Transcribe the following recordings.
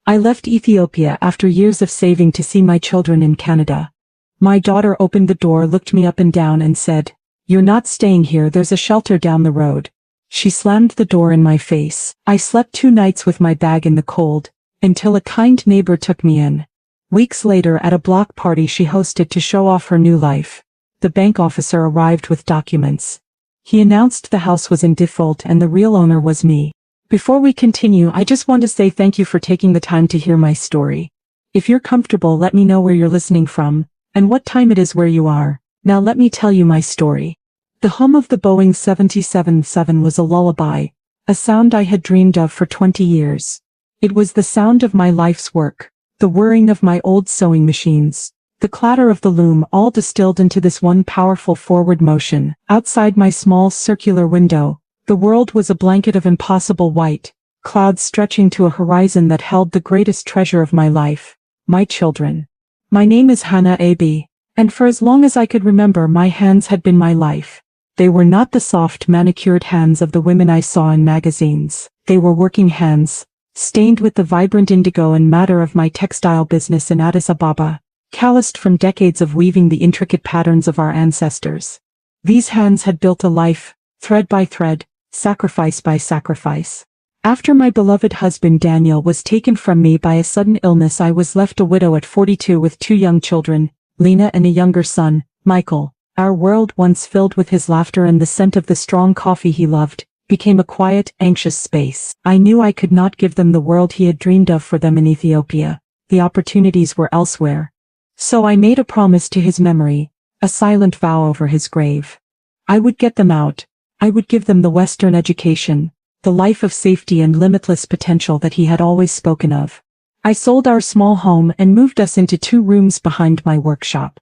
I left Ethiopia after years of saving to see my children in Canada. My daughter opened the door, looked me up and down and said, "You're not staying here, there's a shelter down the road." She slammed the door in my face. I slept 2 nights with my bag in the cold, until a kind neighbor took me in. Weeks later at a block party she hosted to show off her new life, the bank officer arrived with documents. He announced the house was in default and the real owner was me. Before we continue, I just want to say thank you for taking the time to hear my story. If you're comfortable, let me know where you're listening from, and what time it is where you are. Now let me tell you my story. The hum of the Boeing 777 was a lullaby, a sound I had dreamed of for 20 years. It was the sound of my life's work, the whirring of my old sewing machines, the clatter of the loom, all distilled into this one powerful forward motion. Outside my small circular window, the world was a blanket of impossible white, clouds stretching to a horizon that held the greatest treasure of my life, my children. My name is Hana Abbe, and for as long as I could remember my hands had been my life. They were not the soft manicured hands of the women I saw in magazines. They were working hands, stained with the vibrant indigo and madder of my textile business in Addis Ababa, calloused from decades of weaving the intricate patterns of our ancestors. These hands had built a life, thread by thread, sacrifice by sacrifice. After my beloved husband Daniel was taken from me by a sudden illness, I was left a widow at 42 with 2 young children, Lena and a younger son, Michael. Our world, once filled with his laughter and the scent of the strong coffee he loved, became a quiet, anxious space. I knew I could not give them the world he had dreamed of for them in Ethiopia. The opportunities were elsewhere. So I made a promise to his memory, a silent vow over his grave. I would get them out. I would give them the Western education, the life of safety and limitless potential that he had always spoken of. I sold our small home and moved us into 2 rooms behind my workshop.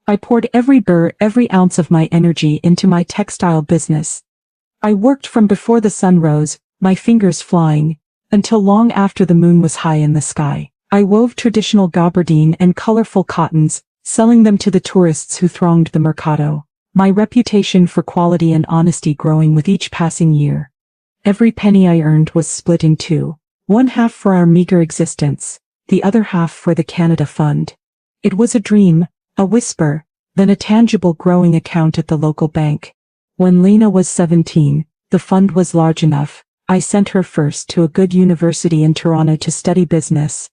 I poured every burr, every ounce of my energy into my textile business. I worked from before the sun rose, my fingers flying, until long after the moon was high in the sky. I wove traditional gabardine and colorful cottons, selling them to the tourists who thronged the mercado, my reputation for quality and honesty growing with each passing year. Every penny I earned was split in 2, 1/2 for our meager existence, the other half for the Canada Fund. It was a dream, a whisper, then a tangible growing account at the local bank. When Lena was 17, the fund was large enough. I sent her first to a good university in Toronto to study business.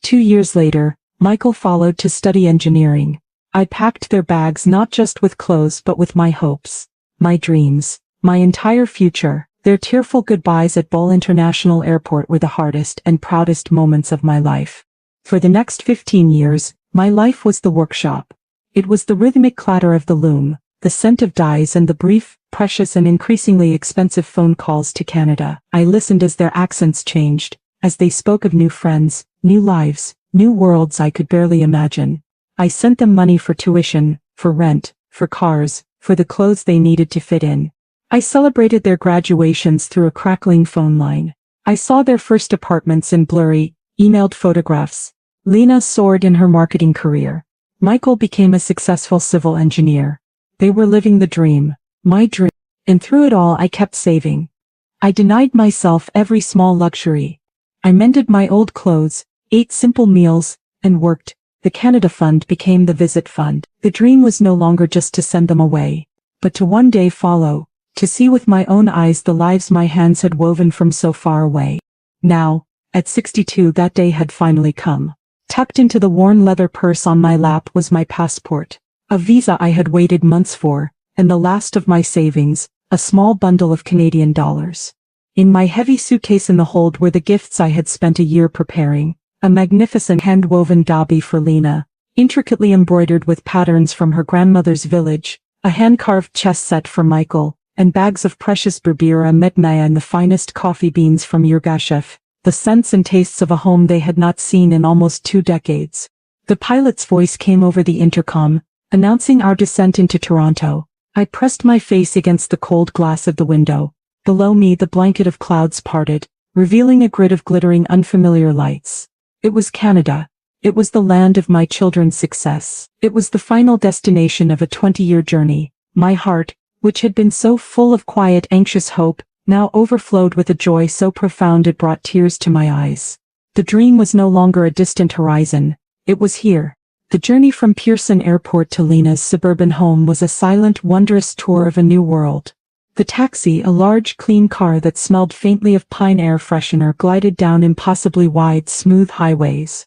2 years later, Michael followed to study engineering. I packed their bags not just with clothes but with my hopes, my dreams, my entire future. Their tearful goodbyes at Bole International Airport were the hardest and proudest moments of my life. For the next 15 years, my life was the workshop. It was the rhythmic clatter of the loom, the scent of dyes and the brief, precious and increasingly expensive phone calls to Canada. I listened as their accents changed, as they spoke of new friends, new lives, new worlds I could barely imagine. I sent them money for tuition, for rent, for cars, for the clothes they needed to fit in. I celebrated their graduations through a crackling phone line. I saw their first apartments in blurry, emailed photographs. Lena soared in her marketing career. Michael became a successful civil engineer. They were living the dream, my dream, and through it all I kept saving. I denied myself every small luxury. I mended my old clothes, ate simple meals, and worked. The Canada Fund became the Visit Fund. The dream was no longer just to send them away, but to one day follow, to see with my own eyes the lives my hands had woven from so far away. Now, at 62, that day had finally come. Tucked into the worn leather purse on my lap was my passport, a visa I had waited months for, and the last of my savings, a small bundle of Canadian dollars. In my heavy suitcase in the hold were the gifts I had spent a year preparing, a magnificent hand-woven dobby for Lena, intricately embroidered with patterns from her grandmother's village, a hand-carved chess set for Michael, and bags of precious berbera medmaya and the finest coffee beans from Yirgashev. The scents and tastes of a home they had not seen in almost 2 decades. The pilot's voice came over the intercom, announcing our descent into Toronto. I pressed my face against the cold glass of the window. Below me the blanket of clouds parted, revealing a grid of glittering unfamiliar lights. It was Canada. It was the land of my children's success. It was the final destination of a 20-year journey. My heart, which had been so full of quiet, anxious hope, now overflowed with a joy so profound it brought tears to my eyes. The dream was no longer a distant horizon. It was here. The journey from Pearson Airport to Lena's suburban home was a silent, wondrous tour of a new world. The taxi, a large, clean car that smelled faintly of pine air freshener, glided down impossibly wide, smooth highways.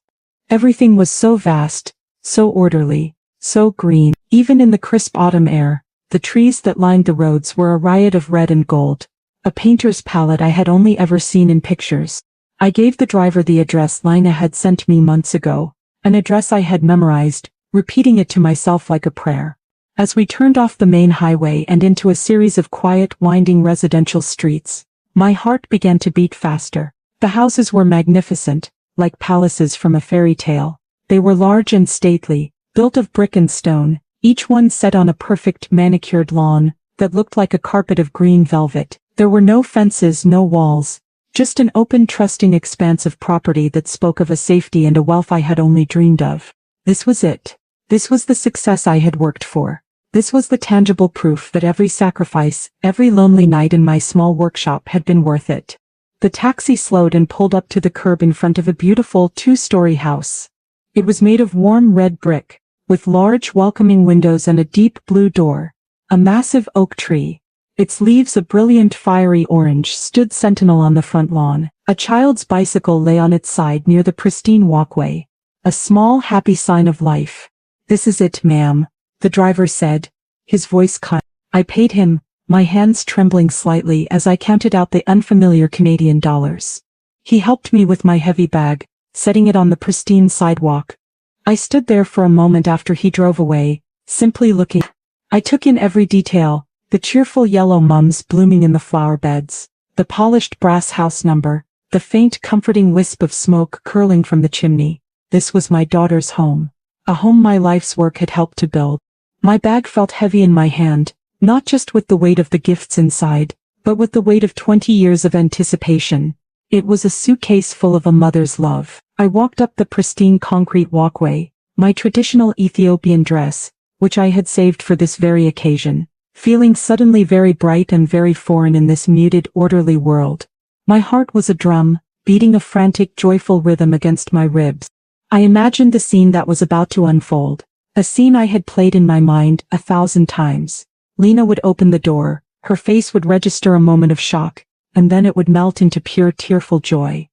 Everything was so vast, so orderly, so green. Even in the crisp autumn air, the trees that lined the roads were a riot of red and gold, a painter's palette I had only ever seen in pictures. I gave the driver the address Lena had sent me months ago, an address I had memorized, repeating it to myself like a prayer. As we turned off the main highway and into a series of quiet, winding residential streets, my heart began to beat faster. The houses were magnificent, like palaces from a fairy tale. They were large and stately, built of brick and stone, each one set on a perfect manicured lawn that looked like a carpet of green velvet. There were no fences, no walls, just an open, trusting expanse of property that spoke of a safety and a wealth I had only dreamed of. This was it. This was the success I had worked for. This was the tangible proof that every sacrifice, every lonely night in my small workshop had been worth it. The taxi slowed and pulled up to the curb in front of a beautiful two-story house. It was made of warm red brick, with large welcoming windows and a deep blue door. A massive oak tree, its leaves a brilliant fiery orange, stood sentinel on the front lawn. A child's bicycle lay on its side near the pristine walkway. A small, happy sign of life. "This is it, ma'am," the driver said, his voice kind. I paid him, my hands trembling slightly as I counted out the unfamiliar Canadian dollars. He helped me with my heavy bag, setting it on the pristine sidewalk. I stood there for a moment after he drove away, simply looking. I took in every detail, the cheerful yellow mums blooming in the flower beds, the polished brass house number, the faint comforting wisp of smoke curling from the chimney. This was my daughter's home, a home my life's work had helped to build. My bag felt heavy in my hand, not just with the weight of the gifts inside, but with the weight of 20 years of anticipation. It was a suitcase full of a mother's love. I walked up the pristine concrete walkway, my traditional Ethiopian dress, which I had saved for this very occasion, feeling suddenly very bright and very foreign in this muted, orderly world. My heart was a drum, beating a frantic, joyful rhythm against my ribs. I imagined the scene that was about to unfold, a scene I had played in my mind 1,000 times. Lena would open the door, her face would register a moment of shock, and then it would melt into pure, tearful joy.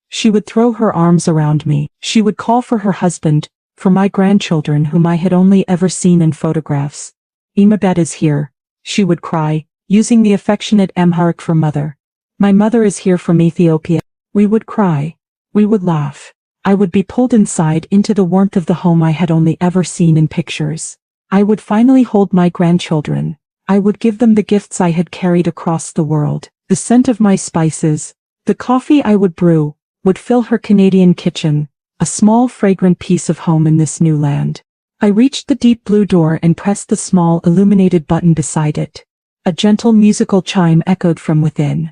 She would throw her arms around me. She would call for her husband, for my grandchildren whom I had only ever seen in photographs. "Imabet is here," she would cry, using the affectionate Amharic for mother. "My mother is here from Ethiopia." We would cry. We would laugh. I would be pulled inside into the warmth of the home I had only ever seen in pictures. I would finally hold my grandchildren. I would give them the gifts I had carried across the world. The scent of my spices, the coffee I would brew, would fill her Canadian kitchen, a small fragrant piece of home in this new land. I reached the deep blue door and pressed the small illuminated button beside it. A gentle musical chime echoed from within.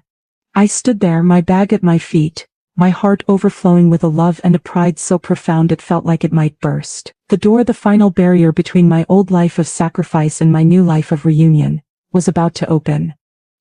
I stood there, my bag at my feet, my heart overflowing with a love and a pride so profound it felt like it might burst. The door, the final barrier between my old life of sacrifice and my new life of reunion, was about to open.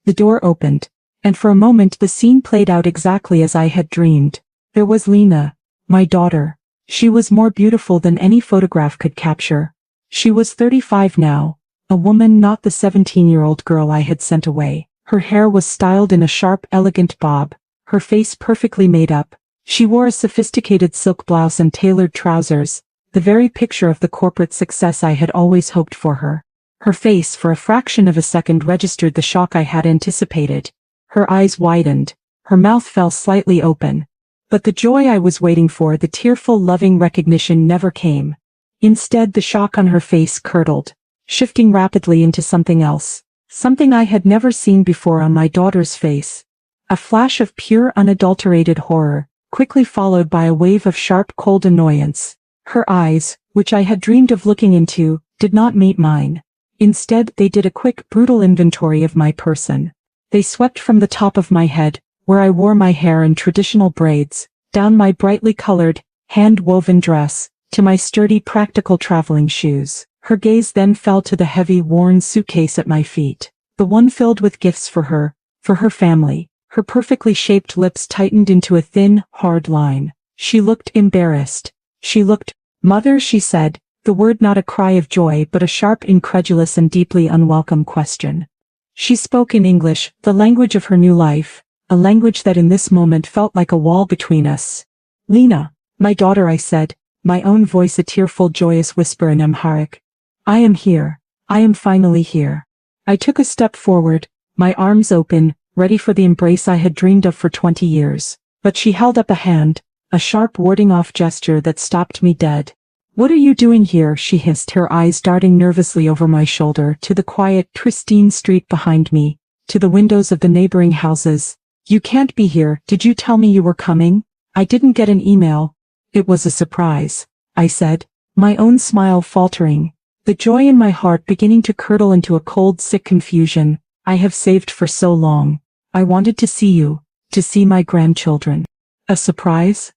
The door opened, and for a moment the scene played out exactly as I had dreamed. There was Lena, my daughter. She was more beautiful than any photograph could capture. She was 35 now, a woman, not the 17-year-old girl I had sent away. Her hair was styled in a sharp, elegant bob, her face perfectly made up. She wore a sophisticated silk blouse and tailored trousers, the very picture of the corporate success I had always hoped for her. Her face, for a fraction of a second, registered the shock I had anticipated. Her eyes widened, her mouth fell slightly open. But the joy I was waiting for, the tearful, loving recognition, never came. Instead, the shock on her face curdled, shifting rapidly into something else, something I had never seen before on my daughter's face. A flash of pure, unadulterated horror, quickly followed by a wave of sharp, cold annoyance. Her eyes, which I had dreamed of looking into, did not meet mine. Instead, they did a quick, brutal inventory of my person. They swept from the top of my head, where I wore my hair in traditional braids, down my brightly colored, hand-woven dress, to my sturdy, practical traveling shoes. Her gaze then fell to the heavy, worn suitcase at my feet, the one filled with gifts for her family. Her perfectly shaped lips tightened into a thin, hard line. She looked embarrassed. She looked, "Mother," she said, the word not a cry of joy but a sharp, incredulous and deeply unwelcome question. She spoke in English, the language of her new life, a language that in this moment felt like a wall between us. "Lena, my daughter," I said, my own voice a tearful, joyous whisper in Amharic. "I am here. I am finally here." I took a step forward, my arms open, ready for the embrace I had dreamed of for 20 years. But she held up a hand, a sharp warding-off gesture that stopped me dead. "What are you doing here?" she hissed, her eyes darting nervously over my shoulder to the quiet, pristine street behind me, to the windows of the neighboring houses. "You can't be here. Did you tell me you were coming? I didn't get an email." "It was a surprise," I said, my own smile faltering, the joy in my heart beginning to curdle into a cold, sick confusion I have saved for so long. "I wanted to see you, to see my grandchildren." "A surprise?"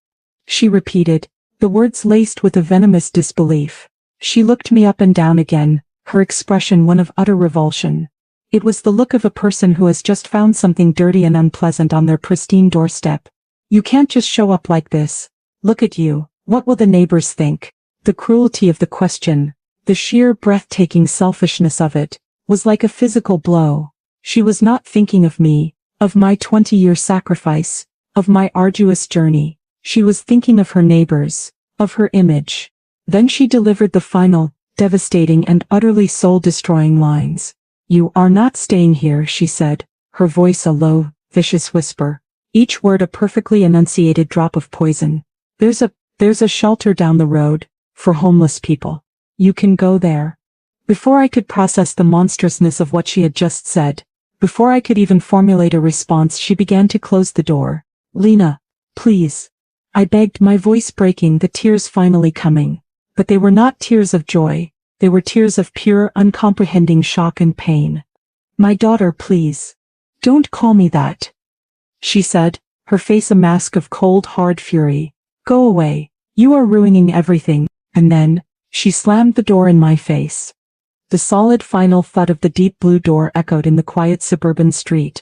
she repeated, the words laced with a venomous disbelief. She looked me up and down again, her expression one of utter revulsion. It was the look of a person who has just found something dirty and unpleasant on their pristine doorstep. "You can't just show up like this. Look at you. What will the neighbors think?" The cruelty of the question, the sheer breathtaking selfishness of it, was like a physical blow. She was not thinking of me, of my 20-year sacrifice, of my arduous journey. She was thinking of her neighbors, of her image. Then she delivered the final, devastating and utterly soul-destroying lines. "You are not staying here," she said, her voice a low, vicious whisper, each word a perfectly enunciated drop of poison. There's a shelter down the road, for homeless people. You can go there." Before I could process the monstrousness of what she had just said, before I could even formulate a response, she began to close the door. "Lena, please," I begged, my voice breaking, the tears finally coming. But they were not tears of joy, they were tears of pure, uncomprehending shock and pain. "My daughter, please. Don't call me that," she said, her face a mask of cold, hard fury. "Go away. You are ruining everything." And then, she slammed the door in my face. The solid final thud of the deep blue door echoed in the quiet suburban street.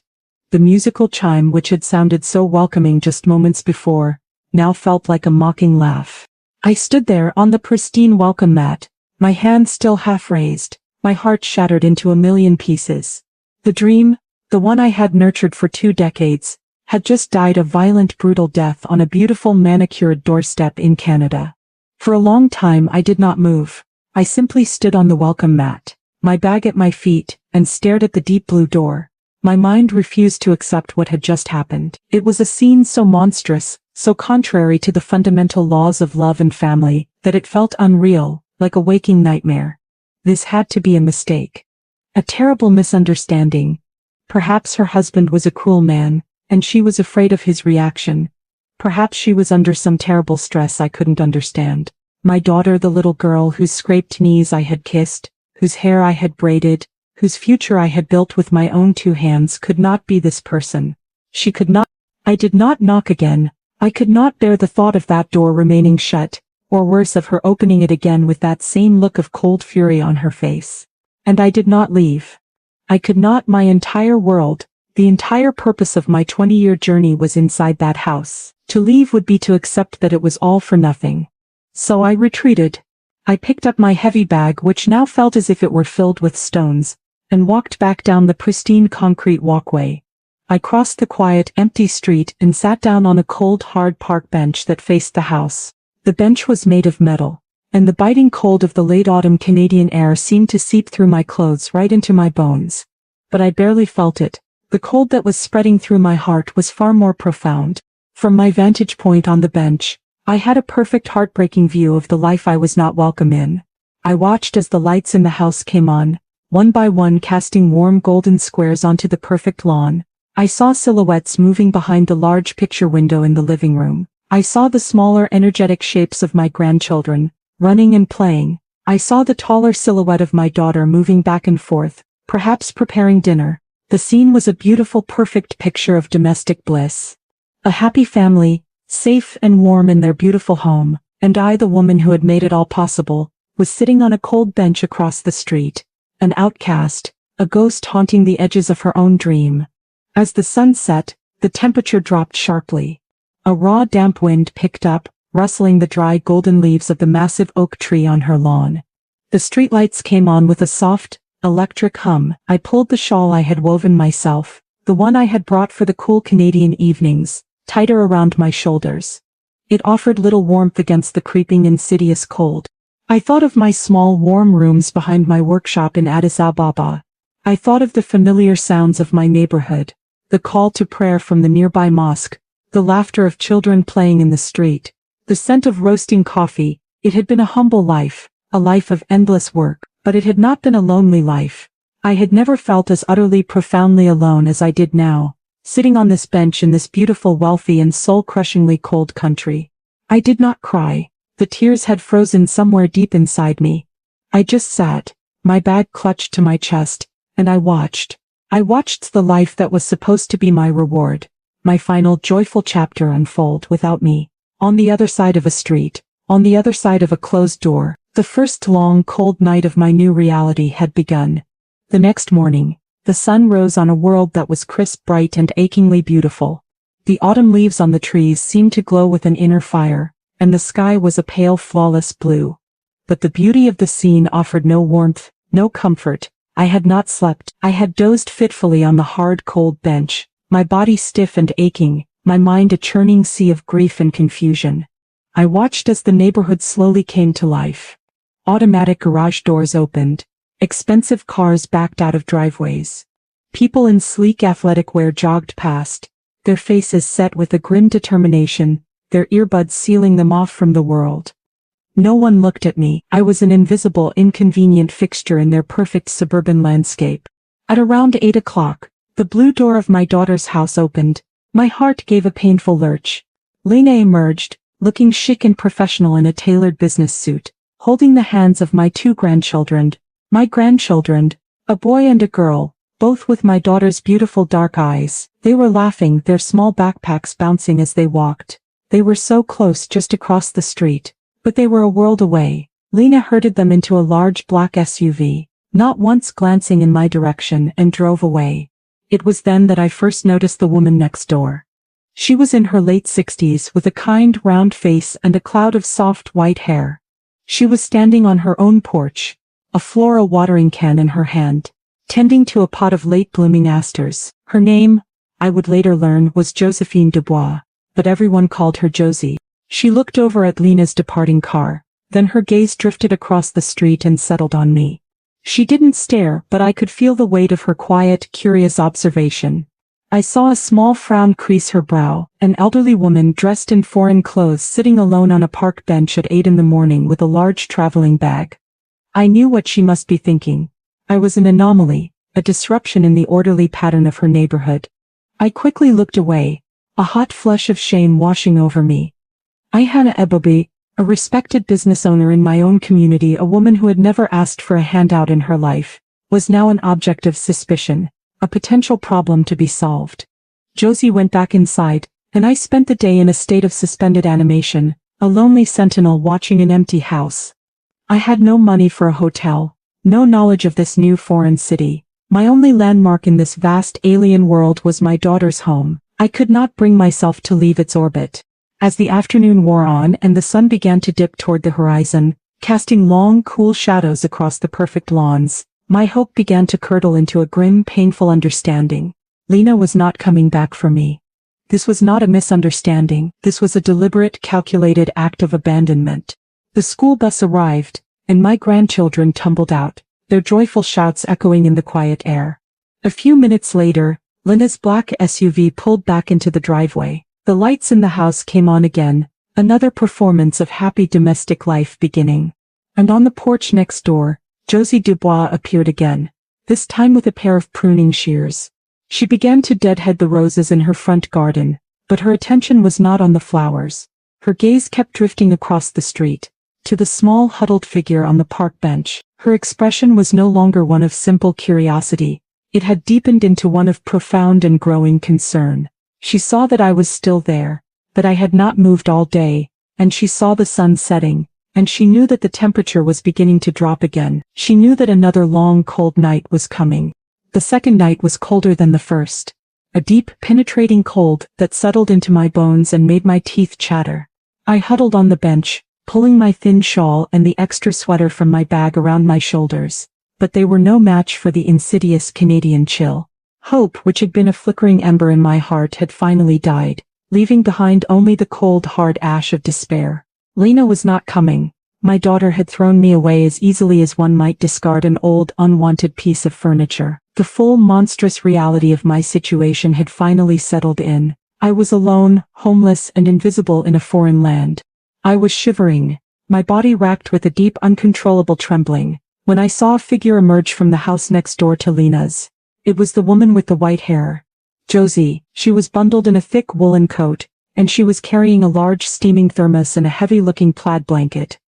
The musical chime which had sounded so welcoming just moments before, now felt like a mocking laugh. I stood there on the pristine welcome mat, my hand still half raised, my heart shattered into a million pieces. The dream, the one I had nurtured for 2 decades, had just died a violent, brutal death on a beautiful manicured doorstep in Canada. For a long time I did not move. I simply stood on the welcome mat, my bag at my feet, and stared at the deep blue door. My mind refused to accept what had just happened. It was a scene so monstrous, so contrary to the fundamental laws of love and family, that it felt unreal, like a waking nightmare. This had to be a mistake. A terrible misunderstanding. Perhaps her husband was a cruel man, and she was afraid of his reaction. Perhaps she was under some terrible stress I couldn't understand. My daughter, the little girl whose scraped knees I had kissed, whose hair I had braided, whose future I had built with my own 2 hands, could not be this person. She could not. I did not knock again. I could not bear the thought of that door remaining shut, or worse, of her opening it again with that same look of cold fury on her face. And I did not leave. I could not. My entire world, the entire purpose of my 20-year journey was inside that house. To leave would be to accept that it was all for nothing. So I retreated. I picked up my heavy bag, which now felt as if it were filled with stones, and walked back down the pristine concrete walkway. I crossed the quiet, empty street and sat down on a cold, hard park bench that faced the house. The bench was made of metal, and the biting cold of the late autumn Canadian air seemed to seep through my clothes right into my bones. But I barely felt it. The cold that was spreading through my heart was far more profound. From my vantage point on the bench, I had a perfect, heartbreaking view of the life I was not welcome in. I watched as the lights in the house came on, one by one, casting warm golden squares onto the perfect lawn. I saw silhouettes moving behind the large picture window in the living room. I saw the smaller, energetic shapes of my grandchildren, running and playing. I saw the taller silhouette of my daughter moving back and forth, perhaps preparing dinner. The scene was a beautiful, perfect picture of domestic bliss. A happy family, safe and warm in their beautiful home, and I, the woman who had made it all possible, was sitting on a cold bench across the street, an outcast, a ghost haunting the edges of her own dream. As the sun set, the temperature dropped sharply. A raw damp wind picked up, rustling the dry golden leaves of the massive oak tree on her lawn. The streetlights came on with a soft, electric hum. I pulled the shawl I had woven myself, the one I had brought for the cool Canadian evenings, tighter around my shoulders. It offered little warmth against the creeping insidious cold. I thought of my small warm rooms behind my workshop in Addis Ababa. I thought of the familiar sounds of my neighborhood, the call to prayer from the nearby mosque, the laughter of children playing in the street, the scent of roasting coffee. It had been a humble life, a life of endless work, but it had not been a lonely life. I had never felt as utterly profoundly alone as I did now, sitting on this bench in this beautiful, wealthy and soul-crushingly cold country. I did not cry. The tears had frozen somewhere deep inside me. I just sat, my bag clutched to my chest, and I watched. I watched the life that was supposed to be my reward, my final joyful chapter unfold without me. On the other side of a street, on the other side of a closed door, the first long cold night of my new reality had begun. The next morning, the sun rose on a world that was crisp, bright and achingly beautiful. The autumn leaves on the trees seemed to glow with an inner fire, and the sky was a pale, flawless blue. But the beauty of the scene offered no warmth, no comfort. I had not slept. I had dozed fitfully on the hard, cold bench, my body stiff and aching, my mind a churning sea of grief and confusion. I watched as the neighborhood slowly came to life. Automatic garage doors opened. Expensive cars backed out of driveways. People in sleek athletic wear jogged past, their faces set with a grim determination, their earbuds sealing them off from the world. No one looked at me. I was an invisible, inconvenient fixture in their perfect suburban landscape. At around 8 o'clock, the blue door of my daughter's house opened. My heart gave a painful lurch. Lena emerged, looking chic and professional in a tailored business suit, holding the hands of my 2 grandchildren. My grandchildren, a boy and a girl, both with my daughter's beautiful dark eyes. They were laughing, their small backpacks bouncing as they walked. They were so close, just across the street, but they were a world away. Lena herded them into a large black SUV, not once glancing in my direction, and drove away. It was then that I first noticed the woman next door. She was in her late 60s with a kind round face and a cloud of soft white hair. She was standing on her own porch, a floral watering can in her hand, tending to a pot of late-blooming asters. Her name, I would later learn, was Josephine Dubois, but everyone called her Josie. She looked over at Lena's departing car, then her gaze drifted across the street and settled on me. She didn't stare, but I could feel the weight of her quiet, curious observation. I saw a small frown crease her brow, an elderly woman dressed in foreign clothes sitting alone on a park bench at 8 in the morning with a large traveling bag. I knew what she must be thinking. I was an anomaly, a disruption in the orderly pattern of her neighborhood. I quickly looked away, a hot flush of shame washing over me. Hana Abbe, a respected business owner in my own community, a woman who had never asked for a handout in her life, was now an object of suspicion, a potential problem to be solved. Josie went back inside, and I spent the day in a state of suspended animation, a lonely sentinel watching an empty house. I had no money for a hotel, no knowledge of this new foreign city. My only landmark in this vast alien world was my daughter's home. I could not bring myself to leave its orbit. As the afternoon wore on and the sun began to dip toward the horizon, casting long, cool shadows across the perfect lawns, my hope began to curdle into a grim, painful understanding. Lena was not coming back for me. This was not a misunderstanding. This was a deliberate, calculated act of abandonment. The school bus arrived, and my grandchildren tumbled out, their joyful shouts echoing in the quiet air. A few minutes later, Lena's black SUV pulled back into the driveway. The lights in the house came on again, another performance of happy domestic life beginning. And on the porch next door, Josie Dubois appeared again, this time with a pair of pruning shears. She began to deadhead the roses in her front garden, but her attention was not on the flowers. Her gaze kept drifting across the street, to the small huddled figure on the park bench. Her expression was no longer one of simple curiosity. It had deepened into one of profound and growing concern. She saw that I was still there, that I had not moved all day, and she saw the sun setting, and she knew that the temperature was beginning to drop again. She knew that another long cold night was coming. The second night was colder than the first. a deep, penetrating cold that settled into my bones and made my teeth chatter. I huddled on the bench, pulling my thin shawl and the extra sweater from my bag around my shoulders, but they were no match for the insidious Canadian chill. Hope, which had been a flickering ember in my heart, had finally died, leaving behind only the cold, hard ash of despair. Lena was not coming. My daughter had thrown me away as easily as one might discard an old, unwanted piece of furniture. The full, monstrous reality of my situation had finally settled in. I was alone, homeless, and invisible in a foreign land. I was shivering, my body racked with a deep, uncontrollable trembling, when I saw a figure emerge from the house next door to Lena's. It was the woman with the white hair. Josie. She was bundled in a thick woolen coat, and she was carrying a large steaming thermos and a heavy-looking plaid blanket.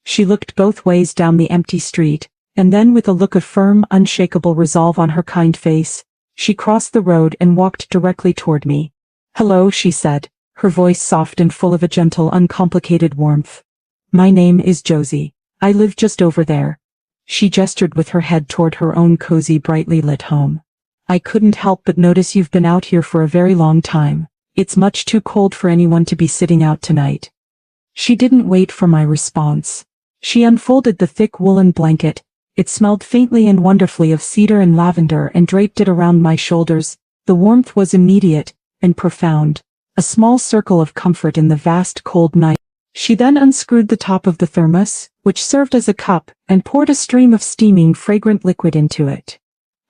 She looked both ways down the empty street, and then with a look of firm, unshakable resolve on her kind face, she crossed the road and walked directly toward me. "Hello," she said, her voice soft and full of a gentle, uncomplicated warmth. "My name is Josie. I live just over there." She gestured with her head toward her own cozy, brightly lit home. "I couldn't help but notice you've been out here for a very long time. It's much too cold for anyone to be sitting out tonight." She didn't wait for my response. She unfolded the thick woolen blanket. It smelled faintly and wonderfully of cedar and lavender, and draped it around my shoulders. The warmth was immediate and profound, a small circle of comfort in the vast cold night. She then unscrewed the top of the thermos, which served as a cup, and poured a stream of steaming, fragrant liquid into it.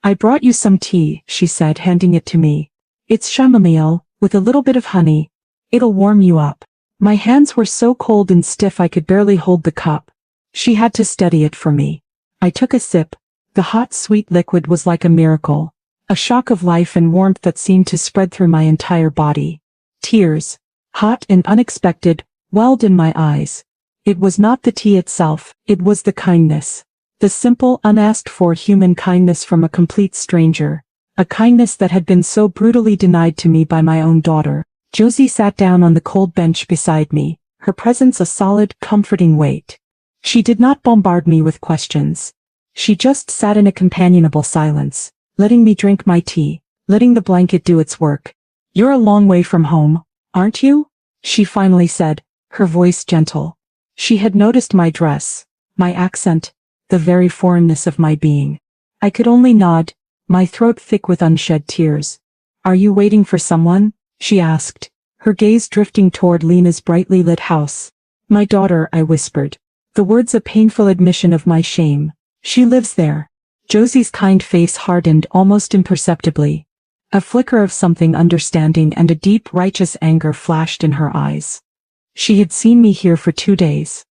"I brought you some tea," she said, handing it to me. "It's chamomile, with a little bit of honey. It'll warm you up." My hands were so cold and stiff I could barely hold the cup. She had to steady it for me. I took a sip. The hot, sweet liquid was like a miracle, a shock of life and warmth that seemed to spread through my entire body. Tears, hot and unexpected, welled in my eyes. It was not the tea itself, it was the kindness. The simple, unasked-for human kindness from a complete stranger. A kindness that had been so brutally denied to me by my own daughter. Josie sat down on the cold bench beside me, her presence a solid, comforting weight. She did not bombard me with questions. She just sat in a companionable silence, letting me drink my tea, letting the blanket do its work. "You're a long way from home, aren't you?" she finally said, her voice gentle. She had noticed my dress, my accent, the very foreignness of my being. I could only nod, my throat thick with unshed tears. "Are you waiting for someone?" she asked, her gaze drifting toward Lena's brightly lit house. "My daughter," I whispered. The words a painful admission of my shame. "She lives there." Josie's kind face hardened almost imperceptibly. A flicker of something understanding and a deep, righteous anger flashed in her eyes. She had seen me here for 2 days.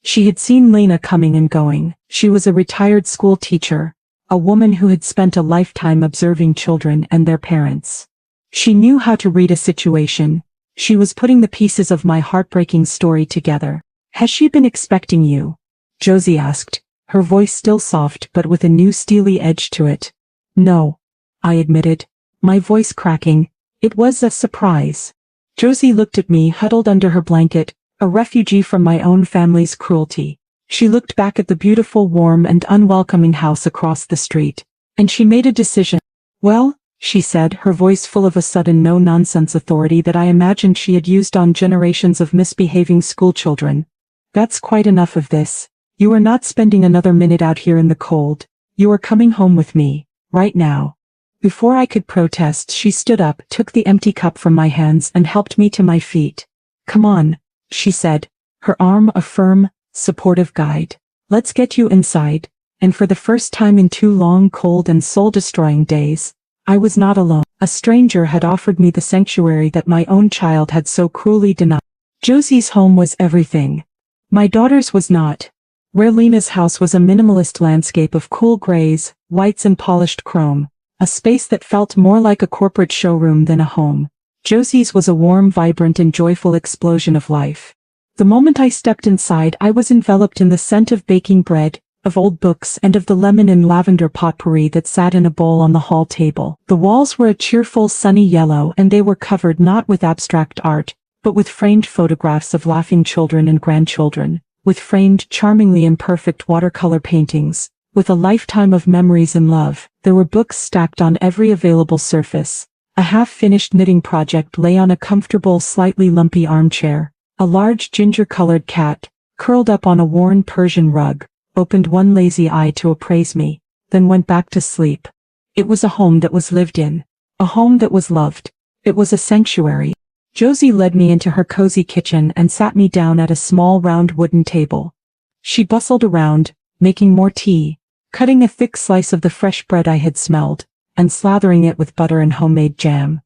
She had seen Lena coming and going. She was a retired school teacher, a woman who had spent a lifetime observing children and their parents. She knew how to read a situation. She was putting the pieces of my heartbreaking story together. "Has she been expecting you?" Josie asked, her voice still soft but with a new steely edge to it. "No," I admitted, my voice cracking. "It was a surprise." Josie looked at me huddled under her blanket, a refugee from my own family's cruelty. She looked back at the beautiful, warm, and unwelcoming house across the street, and she made a decision. "Well," she said, her voice full of a sudden no-nonsense authority that I imagined she had used on generations of misbehaving schoolchildren. "That's quite enough of this. You are not spending another minute out here in the cold. You are coming home with me, right now." Before I could protest, she stood up, took the empty cup from my hands and helped me to my feet. "Come on," she said, her arm a firm, supportive guide. "Let's get you inside." And for the first time in 2 long, cold and soul-destroying days, I was not alone. A stranger had offered me the sanctuary that my own child had so cruelly denied. Josie's home was everything. My daughter's was not. Where Lena's house was a minimalist landscape of cool grays, whites and polished chrome, a space that felt more like a corporate showroom than a home. Josie's was a warm, vibrant and joyful explosion of life. The moment I stepped inside, I was enveloped in the scent of baking bread, of old books and of the lemon and lavender potpourri that sat in a bowl on the hall table. The walls were a cheerful sunny yellow and they were covered not with abstract art, but with framed photographs of laughing children and grandchildren, with framed, charmingly imperfect watercolor paintings, with a lifetime of memories and love. There were books stacked on every available surface, A half-finished knitting project lay on a comfortable, slightly lumpy armchair. A large ginger-colored cat, curled up on a worn Persian rug, opened one lazy eye to appraise me, then went back to sleep. It was a home that was lived in. A home that was loved. It was a sanctuary. Josie led me into her cozy kitchen and sat me down at a small round wooden table. She bustled around, making more tea, cutting a thick slice of the fresh bread I had smelled, and slathering it with butter and homemade jam.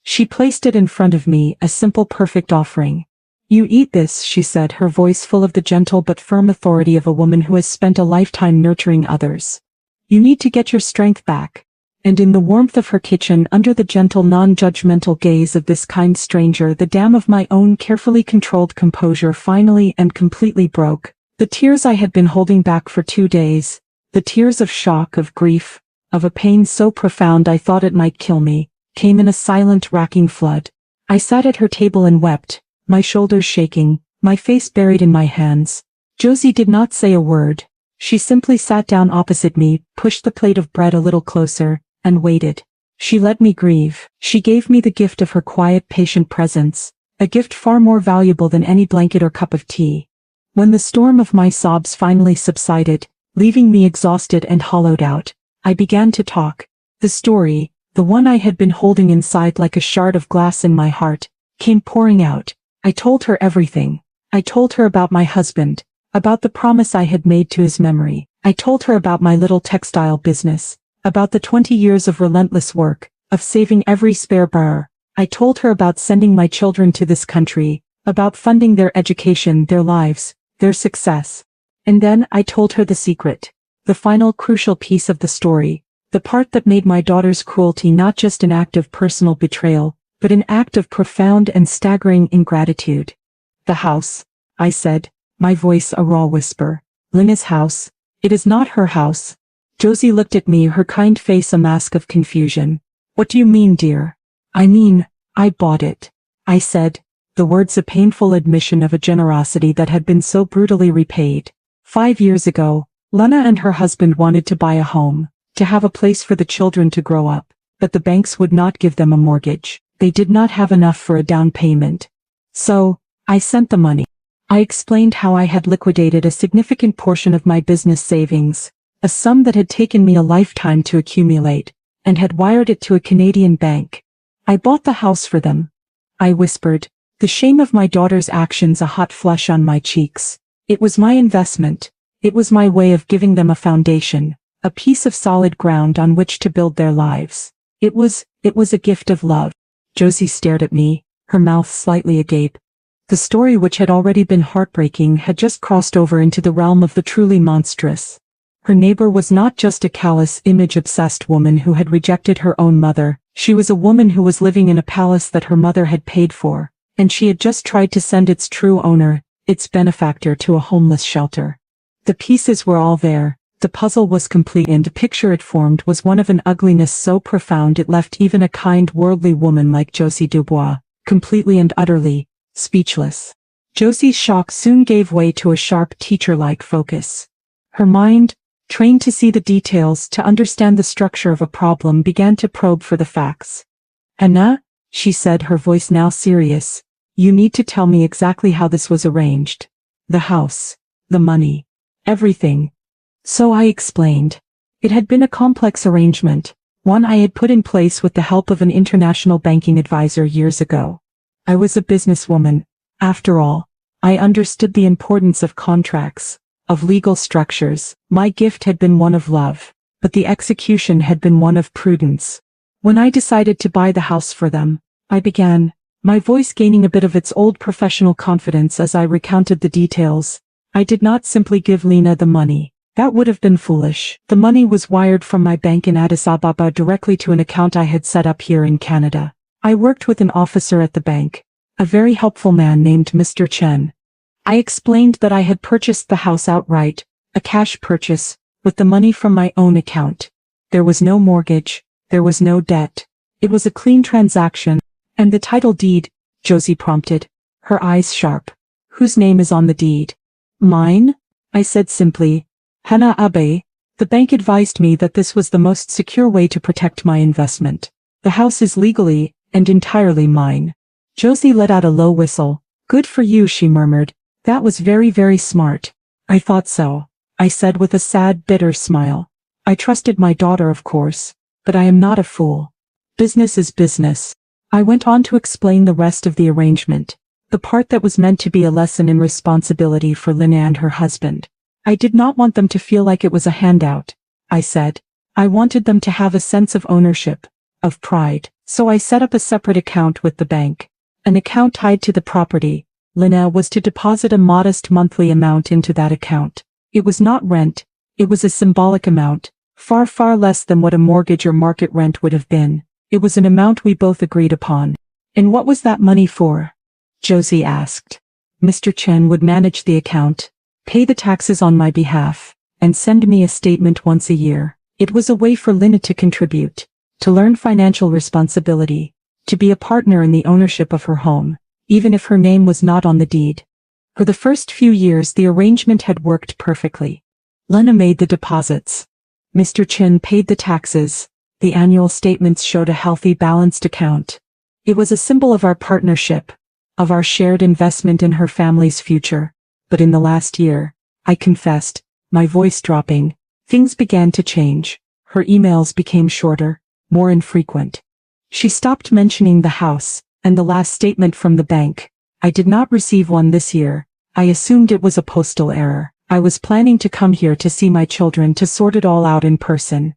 She placed it in front of me, a simple perfect offering. "You eat this," she said, her voice full of the gentle but firm authority of a woman who has spent a lifetime nurturing others. "You need to get your strength back." And in the warmth of her kitchen, under the gentle non-judgmental gaze of this kind stranger, the dam of my own carefully controlled composure finally and completely broke. The tears I had been holding back for 2 days, the tears of shock, of grief, of a pain so profound I thought it might kill me, came in a silent, racking flood. I sat at her table and wept, my shoulders shaking, my face buried in my hands. Josie did not say a word. She simply sat down opposite me, pushed the plate of bread a little closer, and waited. She let me grieve. She gave me the gift of her quiet, patient presence, a gift far more valuable than any blanket or cup of tea. When the storm of my sobs finally subsided, leaving me exhausted and hollowed out, I began to talk. The story, the one I had been holding inside like a shard of glass in my heart, came pouring out. I told her everything. I told her about my husband, about the promise I had made to his memory. I told her about my little textile business, about the 20 years of relentless work, of saving every spare bar. I told her about sending my children to this country, about funding their education, their lives, their success. And then I told her the secret, the final crucial piece of the story, the part that made my daughter's cruelty not just an act of personal betrayal, but an act of profound and staggering ingratitude. "The house," I said, my voice a raw whisper. "Lena's house. It is not her house." Josie looked at me, her kind face a mask of confusion. "What do you mean, dear?" "I mean, I bought it," I said, the words a painful admission of a generosity that had been so brutally repaid. 5 years ago, Lena and her husband wanted to buy a home, to have a place for the children to grow up, but the banks would not give them a mortgage. They did not have enough for a down payment. So, I sent the money. I explained how I had liquidated a significant portion of my business savings, a sum that had taken me a lifetime to accumulate, and had wired it to a Canadian bank. "I bought the house for them," I whispered, the shame of my daughter's actions a hot flush on my cheeks. "It was my investment. It was my way of giving them a foundation, a piece of solid ground on which to build their lives. It was a gift of love." Josie stared at me, her mouth slightly agape. The story, which had already been heartbreaking, had just crossed over into the realm of the truly monstrous. Her neighbor was not just a callous, image-obsessed woman who had rejected her own mother. She was a woman who was living in a palace that her mother had paid for, and she had just tried to send its true owner, its benefactor, to a homeless shelter. The pieces were all there. The puzzle was complete, and the picture it formed was one of an ugliness so profound it left even a kind, worldly woman like Josie Dubois, completely and utterly speechless. Josie's shock soon gave way to a sharp, teacher-like focus. Her mind, trained to see the details, to understand the structure of a problem, began to probe for the facts. "Hana," she said, her voice now serious, "you need to tell me exactly how this was arranged. The house, the money, everything." So I explained. It had been a complex arrangement, one I had put in place with the help of an international banking advisor years ago. I was a businesswoman, after all. I understood the importance of contracts, of legal structures. My gift had been one of love, but the execution had been one of prudence. When I decided to buy the house for them, I began, my voice gaining a bit of its old professional confidence as I recounted the details. I did not simply give Lena the money. That would have been foolish. The money was wired from my bank in Addis Ababa directly to an account I had set up here in Canada. I worked with an officer at the bank, a very helpful man named Mr. Chen. I explained that I had purchased the house outright, a cash purchase, with the money from my own account. There was no mortgage, there was no debt. It was a clean transaction. "And the title deed?" Josie prompted, her eyes sharp. "Whose name is on the deed?" "Mine," I said simply. "Hana Abbe." The bank advised me that this was the most secure way to protect my investment. The house is legally and entirely mine. Josie let out a low whistle. Good for you, she murmured. That was very, very smart. I thought so, I said with a sad, bitter smile. I trusted my daughter, of course, but I am not a fool. Business is business. I went on to explain the rest of the arrangement, the part that was meant to be a lesson in responsibility for Lena and her husband. I did not want them to feel like it was a handout, I said. I wanted them to have a sense of ownership, of pride. So I set up a separate account with the bank, an account tied to the property. Lena was to deposit a modest monthly amount into that account. It was not rent, it was a symbolic amount, far, far less than what a mortgage or market rent would have been. It was an amount we both agreed upon. And what was that money for? Josie asked. Mr. Chen would manage the account, pay the taxes on my behalf, and send me a statement once a year. It was a way for Lena to contribute, to learn financial responsibility, to be a partner in the ownership of her home, even if her name was not on the deed. For the first few years the arrangement had worked perfectly. Lena made the deposits. Mr. Chen paid the taxes. The annual statements showed a healthy, balanced account. It was a symbol of our partnership, of our shared investment in her family's future. But in the last year, I confessed, my voice dropping, things began to change. Her emails became shorter, more infrequent. She stopped mentioning the house, and the last statement from the bank. I did not receive one this year. I assumed it was a postal error. I was planning to come here to see my children to sort it all out in person.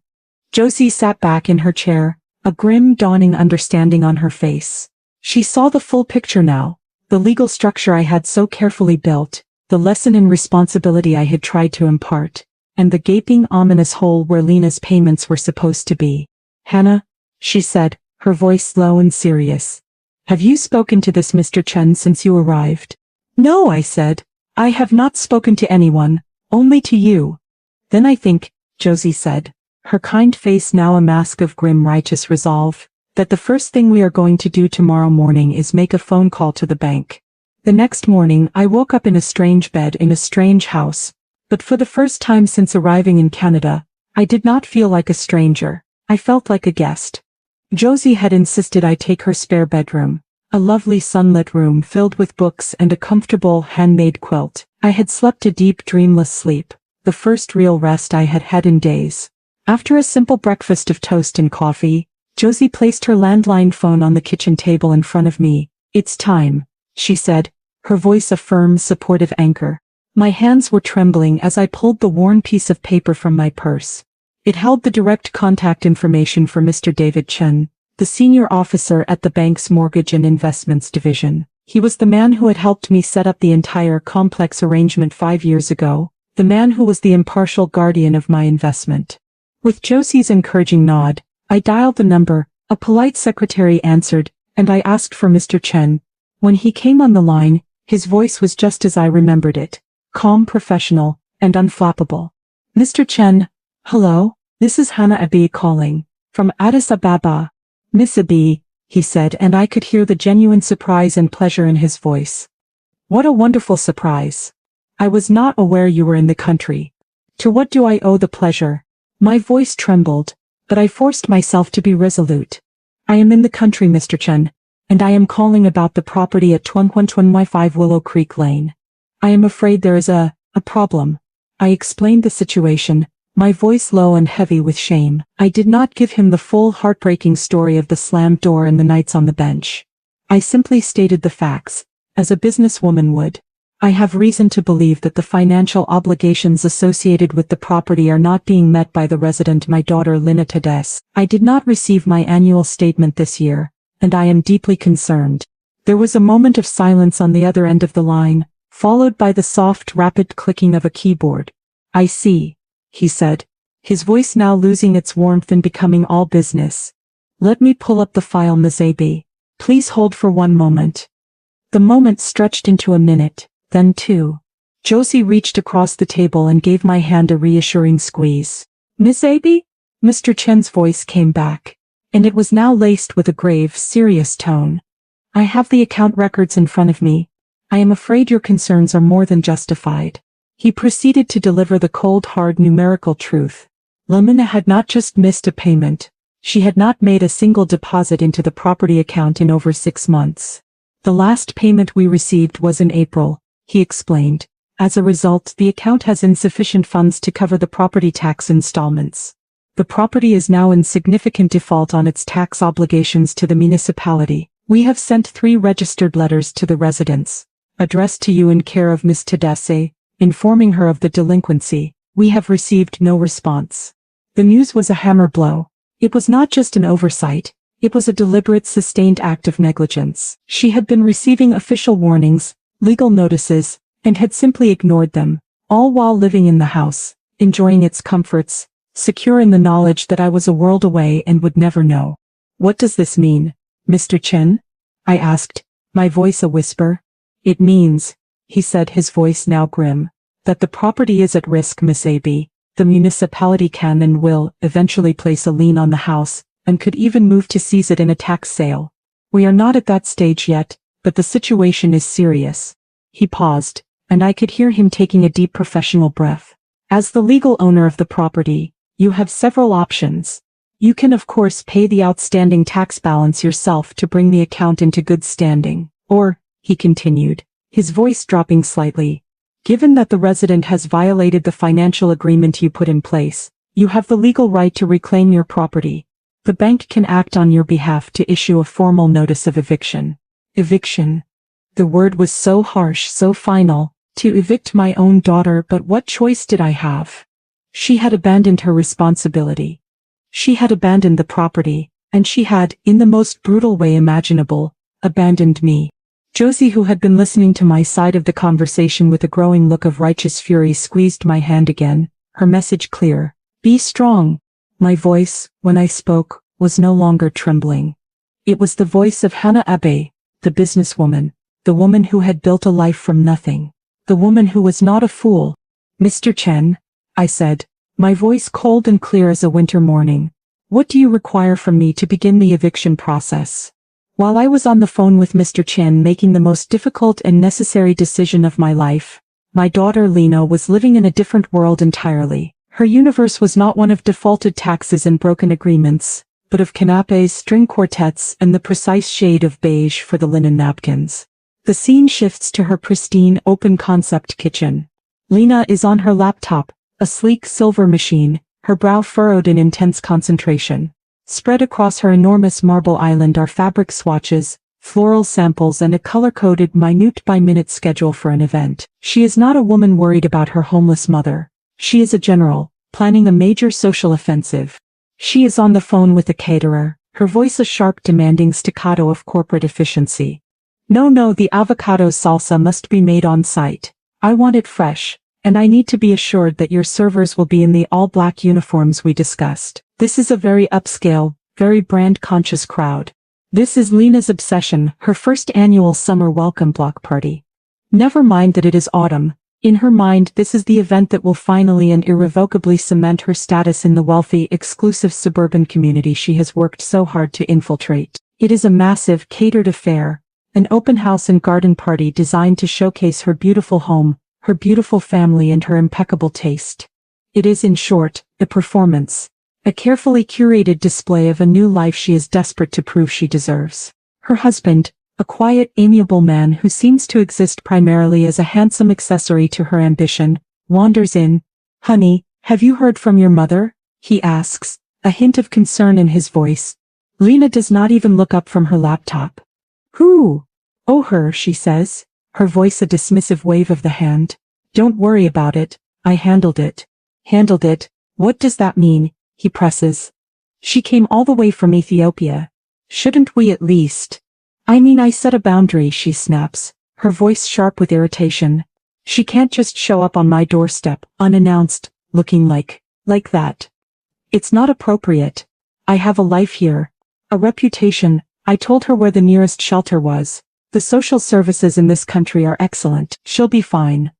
Josie sat back in her chair, a grim, dawning understanding on her face. She saw the full picture now, the legal structure I had so carefully built, the lesson in responsibility I had tried to impart, and the gaping, ominous hole where Lena's payments were supposed to be. Hana, she said, her voice low and serious. Have you spoken to this Mr. Chen since you arrived? No, I said. I have not spoken to anyone, only to you. Then I think, Josie said, her kind face now a mask of grim righteous resolve, that the first thing we are going to do tomorrow morning is make a phone call to the bank. The next morning I woke up in a strange bed in a strange house, but for the first time since arriving in Canada, I did not feel like a stranger. I felt like a guest. Josie had insisted I take her spare bedroom, a lovely sunlit room filled with books and a comfortable handmade quilt. I had slept a deep dreamless sleep, the first real rest I had had in days. After a simple breakfast of toast and coffee, Josie placed her landline phone on the kitchen table in front of me. It's time, she said, her voice a firm, supportive anchor. My hands were trembling as I pulled the worn piece of paper from my purse. It held the direct contact information for Mr. David Chen, the senior officer at the bank's mortgage and investments division. He was the man who had helped me set up the entire complex arrangement 5 years ago, the man who was the impartial guardian of my investment. With Josie's encouraging nod, I dialed the number, a polite secretary answered, and I asked for Mr. Chen. When he came on the line, his voice was just as I remembered it, calm, professional, and unflappable. Mr. Chen, hello, this is Hana Abbe calling, from Addis Ababa. Miss Abbe, he said, and I could hear the genuine surprise and pleasure in his voice. What a wonderful surprise. I was not aware you were in the country. To what do I owe the pleasure? My voice trembled, but I forced myself to be resolute. I am in the country, Mr. Chen, and I am calling about the property at 2125 Willow Creek Lane. I am afraid there is a problem. I explained the situation, my voice low and heavy with shame. I did not give him the full heartbreaking story of the slammed door and the nights on the bench. I simply stated the facts, as a businesswoman would. I have reason to believe that the financial obligations associated with the property are not being met by the resident, my daughter Lena Tades. I did not receive my annual statement this year, and I am deeply concerned. There was a moment of silence on the other end of the line, followed by the soft, rapid clicking of a keyboard. I see, he said, his voice now losing its warmth and becoming all business. Let me pull up the file, Miss Abbe. Please hold for one moment. The moment stretched into a minute, then 2. Josie reached across the table and gave my hand a reassuring squeeze. Miss Abbe? Mr. Chen's voice came back, and it was now laced with a grave, serious tone. I have the account records in front of me. I am afraid your concerns are more than justified. He proceeded to deliver the cold, hard numerical truth. Lena had not just missed a payment. She had not made a single deposit into the property account in over 6 months. The last payment we received was in April, he explained. As a result, the account has insufficient funds to cover the property tax installments. The property is now in significant default on its tax obligations to the municipality. We have sent 3 registered letters to the residents, addressed to you in care of Miss Tadesse, informing her of the delinquency. We have received no response. The news was a hammer blow. It was not just an oversight, it was a deliberate, sustained act of negligence. She had been receiving official warnings, legal notices, and had simply ignored them, all while living in the house, enjoying its comforts, secure in the knowledge that I was a world away and would never know. What does this mean, Mr. Chen? I asked, my voice a whisper. It means, he said, his voice now grim, that the property is at risk, Miss Abbe. The municipality can and will eventually place a lien on the house, and could even move to seize it in a tax sale. We are not at that stage yet, but the situation is serious. He paused, and I could hear him taking a deep professional breath. As the legal owner of the property, you have several options. You can of course pay the outstanding tax balance yourself to bring the account into good standing. Or, he continued, his voice dropping slightly, given that the resident has violated the financial agreement you put in place, you have the legal right to reclaim your property. The bank can act on your behalf to issue a formal notice of eviction. Eviction. The word was so harsh, so final. To evict my own daughter, but what choice did I have? She had abandoned her responsibility. She had abandoned the property, and she had, in the most brutal way imaginable, abandoned me. Josie, who had been listening to my side of the conversation with a growing look of righteous fury, squeezed my hand again, her message clear. Be strong. My voice, when I spoke, was no longer trembling. It was the voice of Hana Abbe, the businesswoman, the woman who had built a life from nothing, the woman who was not a fool. Mr. Chen, I said, my voice cold and clear as a winter morning, what do you require from me to begin the eviction process? While I was on the phone with Mr. Chen making the most difficult and necessary decision of my life, my daughter Lena was living in a different world entirely. Her universe was not one of defaulted taxes and broken agreements, but of canapes, string quartets, and the precise shade of beige for the linen napkins. The scene shifts to her pristine, open-concept kitchen. Lena is on her laptop, a sleek silver machine, her brow furrowed in intense concentration. Spread across her enormous marble island are fabric swatches, floral samples, and a color-coded minute-by-minute schedule for an event. She is not a woman worried about her homeless mother. She is a general, planning a major social offensive. She is on the phone with a caterer, her voice a sharp, demanding staccato of corporate efficiency. No, the avocado salsa must be made on site. I want it fresh, and I need to be assured that your servers will be in the all-black uniforms we discussed. This is a very upscale, very brand-conscious crowd. This is Lena's obsession, her first annual summer welcome block party. Never mind that it is autumn. In her mind, this is the event that will finally and irrevocably cement her status in the wealthy, exclusive suburban community she has worked so hard to infiltrate. It is a massive, catered affair, an open house and garden party designed to showcase her beautiful home, her beautiful family, and her impeccable taste. It is, in short, a performance, a carefully curated display of a new life she is desperate to prove she deserves. Her husband, a quiet, amiable man who seems to exist primarily as a handsome accessory to her ambition, wanders in. Honey, have you heard from your mother? He asks, a hint of concern in his voice. Lena does not even look up from her laptop. Who? Oh, her, she says, her voice a dismissive wave of the hand. Don't worry about it, I handled it. Handled it? What does that mean? He presses. She came all the way from Ethiopia. Shouldn't we at least? I mean, I set a boundary, she snaps, her voice sharp with irritation. She can't just show up on my doorstep, unannounced, looking like that. It's not appropriate. I have a life here. A reputation. I told her where the nearest shelter was. The social services in this country are excellent. She'll be fine.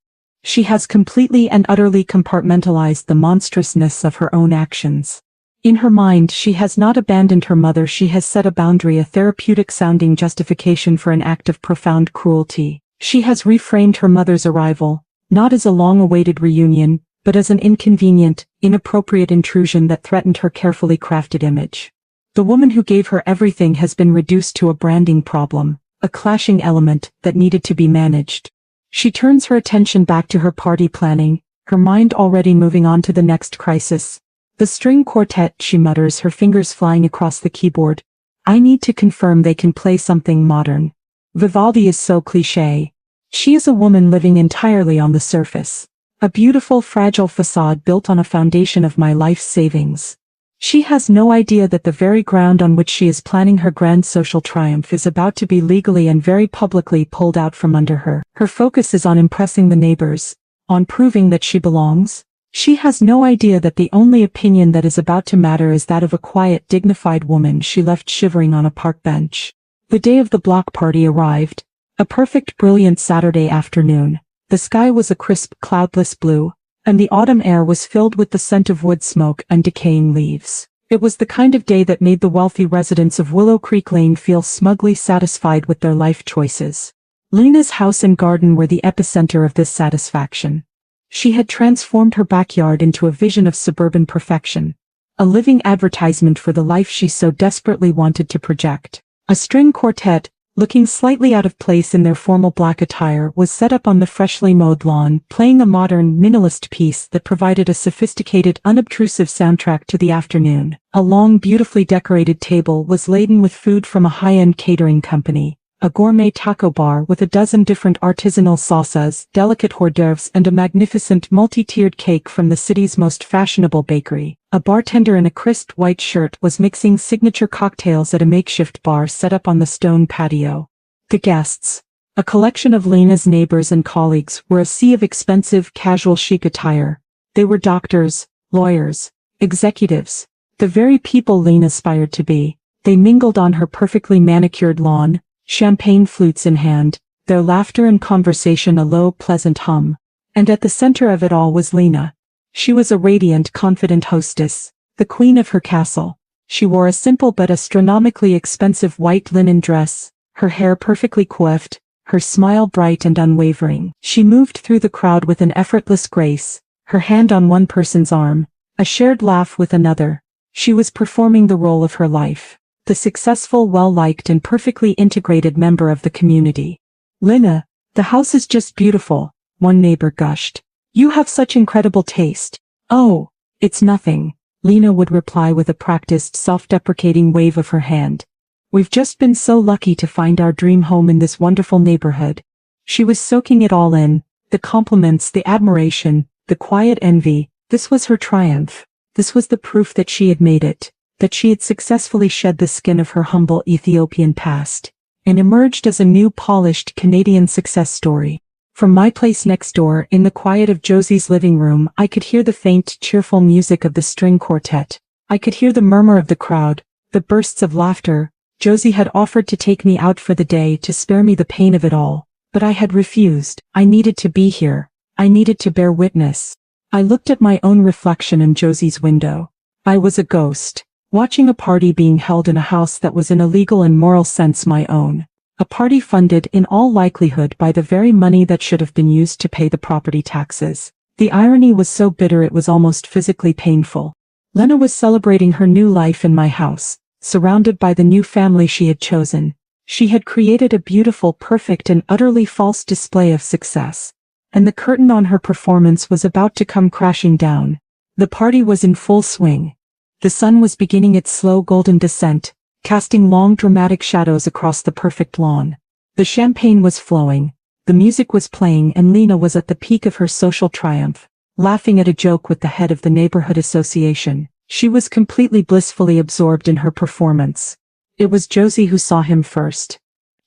She has completely and utterly compartmentalized the monstrousness of her own actions. In her mind, she has not abandoned her mother. She has set a boundary, a therapeutic-sounding justification for an act of profound cruelty. She has reframed her mother's arrival, not as a long-awaited reunion, but as an inconvenient, inappropriate intrusion that threatened her carefully crafted image. The woman who gave her everything has been reduced to a branding problem, a clashing element that needed to be managed. She turns her attention back to her party planning, her mind already moving on to the next crisis. The string quartet, she mutters, her fingers flying across the keyboard. I need to confirm they can play something modern. Vivaldi is so cliché. She is a woman living entirely on the surface. A beautiful, fragile facade built on a foundation of my life's savings. She has no idea that the very ground on which she is planning her grand social triumph is about to be legally and very publicly pulled out from under her. Her focus is on impressing the neighbors, on proving that she belongs. She has no idea that the only opinion that is about to matter is that of a quiet, dignified woman she left shivering on a park bench. The day of the block party arrived. A perfect, brilliant Saturday afternoon. The sky was a crisp, cloudless blue, and the autumn air was filled with the scent of wood smoke and decaying leaves. It was the kind of day that made the wealthy residents of Willow Creek Lane feel smugly satisfied with their life choices. Lena's house and garden were the epicenter of this satisfaction. She had transformed her backyard into a vision of suburban perfection, a living advertisement for the life she so desperately wanted to project. A string quartet, looking slightly out of place in their formal black attire, was set up on the freshly mowed lawn, playing a modern, minimalist piece that provided a sophisticated, unobtrusive soundtrack to the afternoon. A long, beautifully decorated table was laden with food from a high-end catering company, a gourmet taco bar with a dozen different artisanal salsas, delicate hors d'oeuvres, and a magnificent multi-tiered cake from the city's most fashionable bakery. A bartender in a crisp white shirt was mixing signature cocktails at a makeshift bar set up on the stone patio. The guests, a collection of Lena's neighbors and colleagues, were a sea of expensive, casual chic attire. They were doctors, lawyers, executives, the very people Lena aspired to be. They mingled on her perfectly manicured lawn, champagne flutes in hand, their laughter and conversation a low, pleasant hum. And at the center of it all was Lena. She was a radiant, confident hostess, the queen of her castle. She wore a simple but astronomically expensive white linen dress, her hair perfectly coiffed, her smile bright and unwavering. She moved through the crowd with an effortless grace, her hand on one person's arm, a shared laugh with another. She was performing the role of her life. The successful, well-liked and perfectly integrated member of the community. Lena, the house is just beautiful, one neighbor gushed. You have such incredible taste. Oh, it's nothing, Lena would reply with a practiced, self-deprecating wave of her hand. We've just been so lucky to find our dream home in this wonderful neighborhood. She was soaking it all in, the compliments, the admiration, the quiet envy. This was her triumph. This was the proof that she had made it. That she had successfully shed the skin of her humble Ethiopian past, and emerged as a new polished Canadian success story. From my place next door, in the quiet of Josie's living room, I could hear the faint, cheerful music of the string quartet. I could hear the murmur of the crowd, the bursts of laughter. Josie had offered to take me out for the day to spare me the pain of it all, but I had refused. I needed to be here. I needed to bear witness. I looked at my own reflection in Josie's window. I was a ghost. Watching a party being held in a house that was in a legal and moral sense my own. A party funded in all likelihood by the very money that should have been used to pay the property taxes. The irony was so bitter it was almost physically painful. Lena was celebrating her new life in my house, surrounded by the new family she had chosen. She had created a beautiful, perfect and utterly false display of success. And the curtain on her performance was about to come crashing down. The party was in full swing. The sun was beginning its slow golden descent, casting long dramatic shadows across the perfect lawn. The champagne was flowing, the music was playing, and Lena was at the peak of her social triumph, laughing at a joke with the head of the neighborhood association. She was completely blissfully absorbed in her performance. It was Josie who saw him first.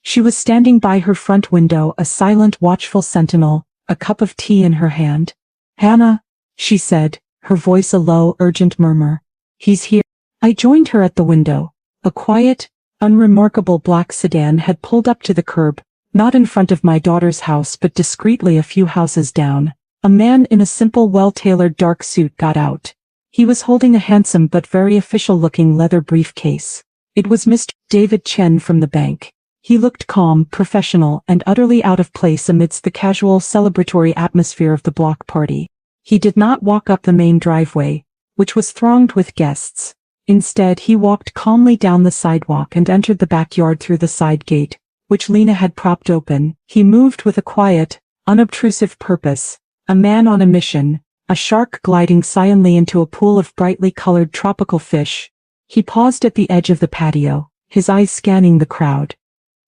She was standing by her front window, a silent, watchful sentinel, a cup of tea in her hand. Hana, she said, her voice a low, urgent murmur. He's here. I joined her at the window. A quiet, unremarkable black sedan had pulled up to the curb, not in front of my daughter's house but discreetly a few houses down. A man in a simple, well-tailored dark suit got out. He was holding a handsome but very official-looking leather briefcase. It was Mr. David Chen from the bank. He looked calm, professional, and utterly out of place amidst the casual, celebratory atmosphere of the block party. He did not walk up the main driveway, which was thronged with guests. Instead, he walked calmly down the sidewalk and entered the backyard through the side gate, which Lena had propped open. He moved with a quiet, unobtrusive purpose, a man on a mission, a shark gliding silently into a pool of brightly colored tropical fish. He paused at the edge of the patio, his eyes scanning the crowd.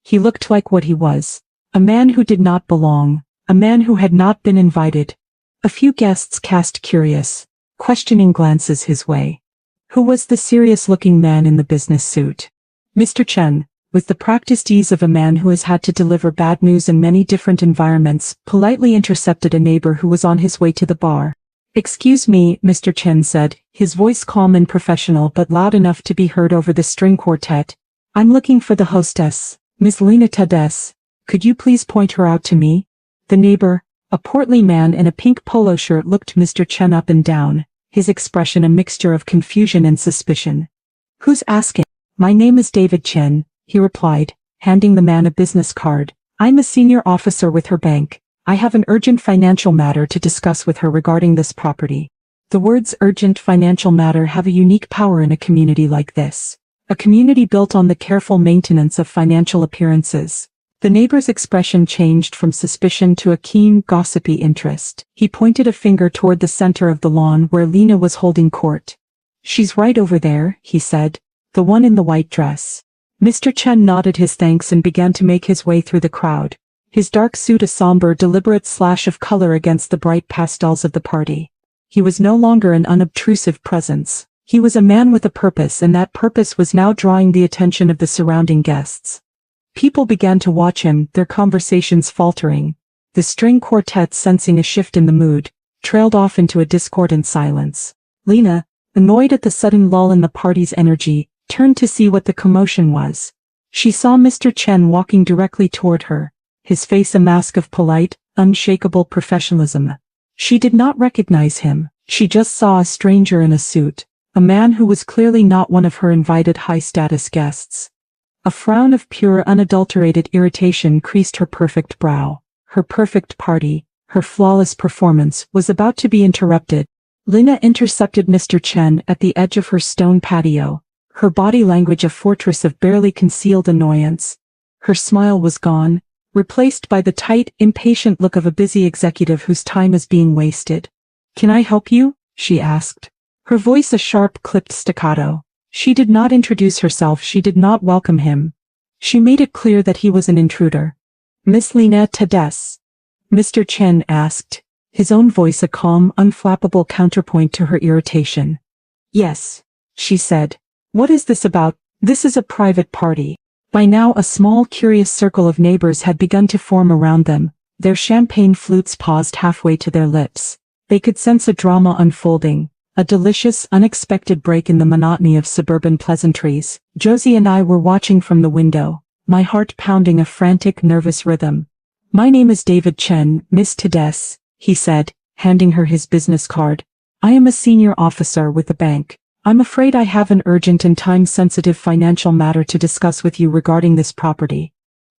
He looked like what he was, a man who did not belong, a man who had not been invited. A few guests cast curious, questioning glances his way. Who was the serious-looking man in the business suit? Mr. Chen, with the practiced ease of a man who has had to deliver bad news in many different environments, politely intercepted a neighbor who was on his way to the bar. "Excuse me," Mr. Chen said, his voice calm and professional but loud enough to be heard over the string quartet. "I'm looking for the hostess, Miss Lena Abbe. Could you please point her out to me?" The neighbor, a portly man in a pink polo shirt, looked Mr. Chen up and down, his expression a mixture of confusion and suspicion. "Who's asking?" "My name is David Chen," he replied, handing the man a business card. "I'm a senior officer with her bank. I have an urgent financial matter to discuss with her regarding this property." The words urgent financial matter have a unique power in a community like this. A community built on the careful maintenance of financial appearances. The neighbor's expression changed from suspicion to a keen, gossipy interest. He pointed a finger toward the center of the lawn where Lena was holding court. "She's right over there," he said, "the one in the white dress." Mr. Chen nodded his thanks and began to make his way through the crowd, his dark suit a somber, deliberate slash of color against the bright pastels of the party. He was no longer an unobtrusive presence. He was a man with a purpose, and that purpose was now drawing the attention of the surrounding guests. People began to watch him, their conversations faltering. The string quartet, sensing a shift in the mood, trailed off into a discordant silence. Lena, annoyed at the sudden lull in the party's energy, turned to see what the commotion was. She saw Mr. Chen walking directly toward her, his face a mask of polite, unshakable professionalism. She did not recognize him. She just saw a stranger in a suit, a man who was clearly not one of her invited high-status guests. A frown of pure, unadulterated irritation creased her perfect brow. Her perfect party, her flawless performance, was about to be interrupted. Lena intercepted Mr. Chen at the edge of her stone patio, her body language a fortress of barely concealed annoyance. Her smile was gone, replaced by the tight, impatient look of a busy executive whose time is being wasted. "Can I help you?" she asked. Her voice a sharp, clipped staccato. She did not introduce herself, she did not welcome him. She made it clear that he was an intruder. "Miss Lena Abbe?" Mr. Chen asked, his own voice a calm, unflappable counterpoint to her irritation. "Yes," she said. "What is this about?" "This is a private party." By now a small, curious circle of neighbors had begun to form around them, their champagne flutes paused halfway to their lips. They could sense a drama unfolding, a delicious, unexpected break in the monotony of suburban pleasantries. Josie and I were watching from the window, my heart pounding a frantic, nervous rhythm. "My name is David Chen, Miss Abbe," he said, handing her his business card. "I am a senior officer with the bank. I'm afraid I have an urgent and time-sensitive financial matter to discuss with you regarding this property."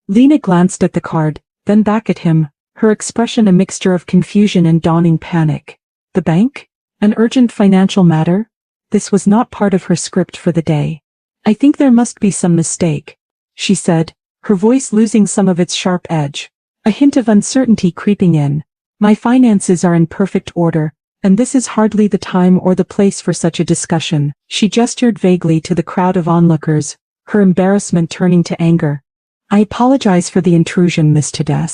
Lena glanced at the card, then back at him, her expression a mixture of confusion and dawning panic. The bank? An urgent financial matter? This was not part of her script for the day. "I think there must be some mistake," she said, her voice losing some of its sharp edge, a hint of uncertainty creeping in. "My finances are in perfect order, and this is hardly the time or the place for such a discussion." She gestured vaguely to the crowd of onlookers, her embarrassment turning to anger. "I apologize for the intrusion, Miss Abbe,"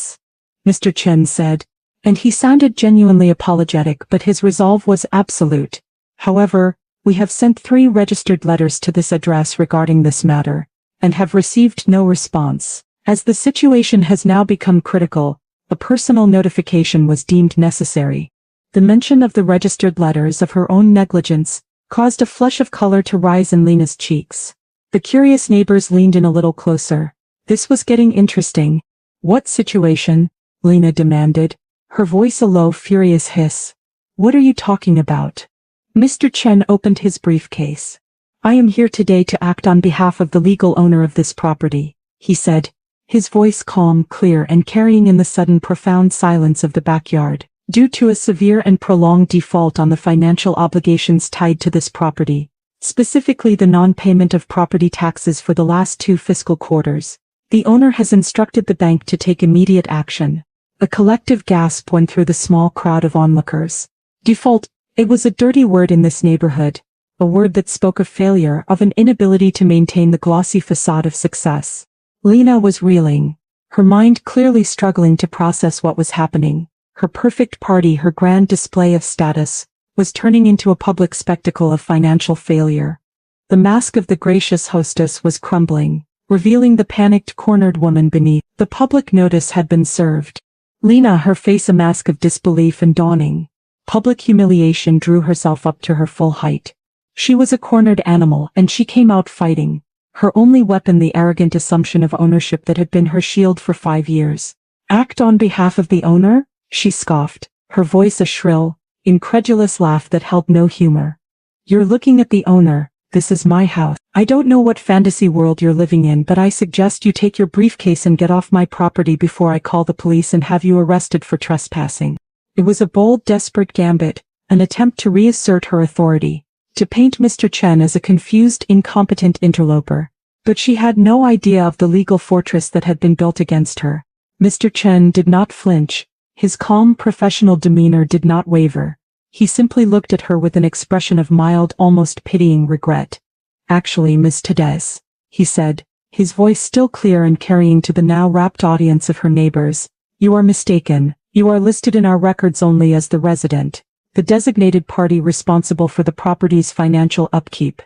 Mr. Chen said, and he sounded genuinely apologetic, but his resolve was absolute. "However, we have sent 3 registered letters to this address regarding this matter, and have received no response. As the situation has now become critical, a personal notification was deemed necessary." The mention of the registered letters, of her own negligence, caused a flush of color to rise in Lena's cheeks. The curious neighbors leaned in a little closer. This was getting interesting. "What situation?" Lena demanded, her voice a low, furious hiss. "What are you talking about?" Mr. Chen opened his briefcase. "I am here today to act on behalf of the legal owner of this property," he said, his voice calm, clear, and carrying in the sudden profound silence of the backyard. "Due to a severe and prolonged default on the financial obligations tied to this property, specifically the non-payment of property taxes for the last 2 fiscal quarters. The owner has instructed the bank to take immediate action. A collective gasp went through the small crowd of onlookers. Default, it was a dirty word in this neighborhood, a word that spoke of failure, of an inability to maintain the glossy facade of success. Lena was reeling, her mind clearly struggling to process what was happening. Her perfect party, her grand display of status, was turning into a public spectacle of financial failure. The mask of the gracious hostess was crumbling, revealing the panicked, cornered woman beneath. The public notice had been served. Lena, her face a mask of disbelief and dawning. Public humiliation, drew herself up to her full height. She was a cornered animal, and she came out fighting. Her only weapon, the arrogant assumption of ownership that had been her shield for 5 years. Act on behalf of the owner? She scoffed, her voice a shrill, incredulous laugh that held no humor. You're looking at the owner. This is my house. I don't know what fantasy world you're living in, but I suggest you take your briefcase and get off my property before I call the police and have you arrested for trespassing. It was a bold, desperate gambit, an attempt to reassert her authority, to paint Mr. Chen as a confused, incompetent interloper. But she had no idea of the legal fortress that had been built against her. Mr. Chen did not flinch. His calm, professional demeanor did not waver. He simply looked at her with an expression of mild, almost pitying regret. Actually, Miss Tedez, he said, his voice still clear and carrying to the now rapt audience of her neighbors, you are mistaken. You are listed in our records only as the resident, the designated party responsible for the property's financial upkeep.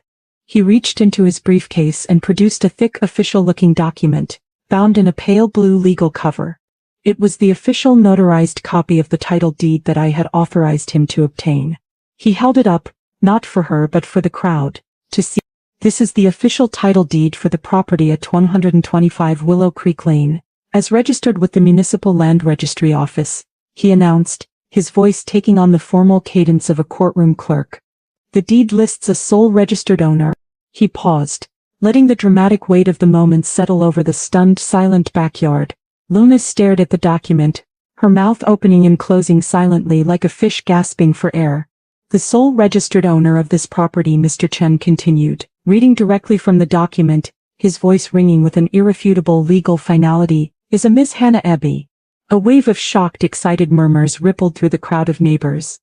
He reached into his briefcase and produced a thick, official-looking document, bound in a pale blue legal cover. It was the official notarized copy of the title deed that I had authorized him to obtain. He held it up, not for her but for the crowd, to see. This is the official title deed for the property at 125 Willow Creek Lane, as registered with the Municipal Land Registry Office, he announced, his voice taking on the formal cadence of a courtroom clerk. The deed lists a sole registered owner. He paused, letting the dramatic weight of the moment settle over the stunned, silent backyard. Lena stared at the document, her mouth opening and closing silently like a fish gasping for air. The sole registered owner of this property, Mr. Chen continued, reading directly from the document, his voice ringing with an irrefutable legal finality, is a Miss Hana Abbe. A wave of shocked, excited murmurs rippled through the crowd of neighbors.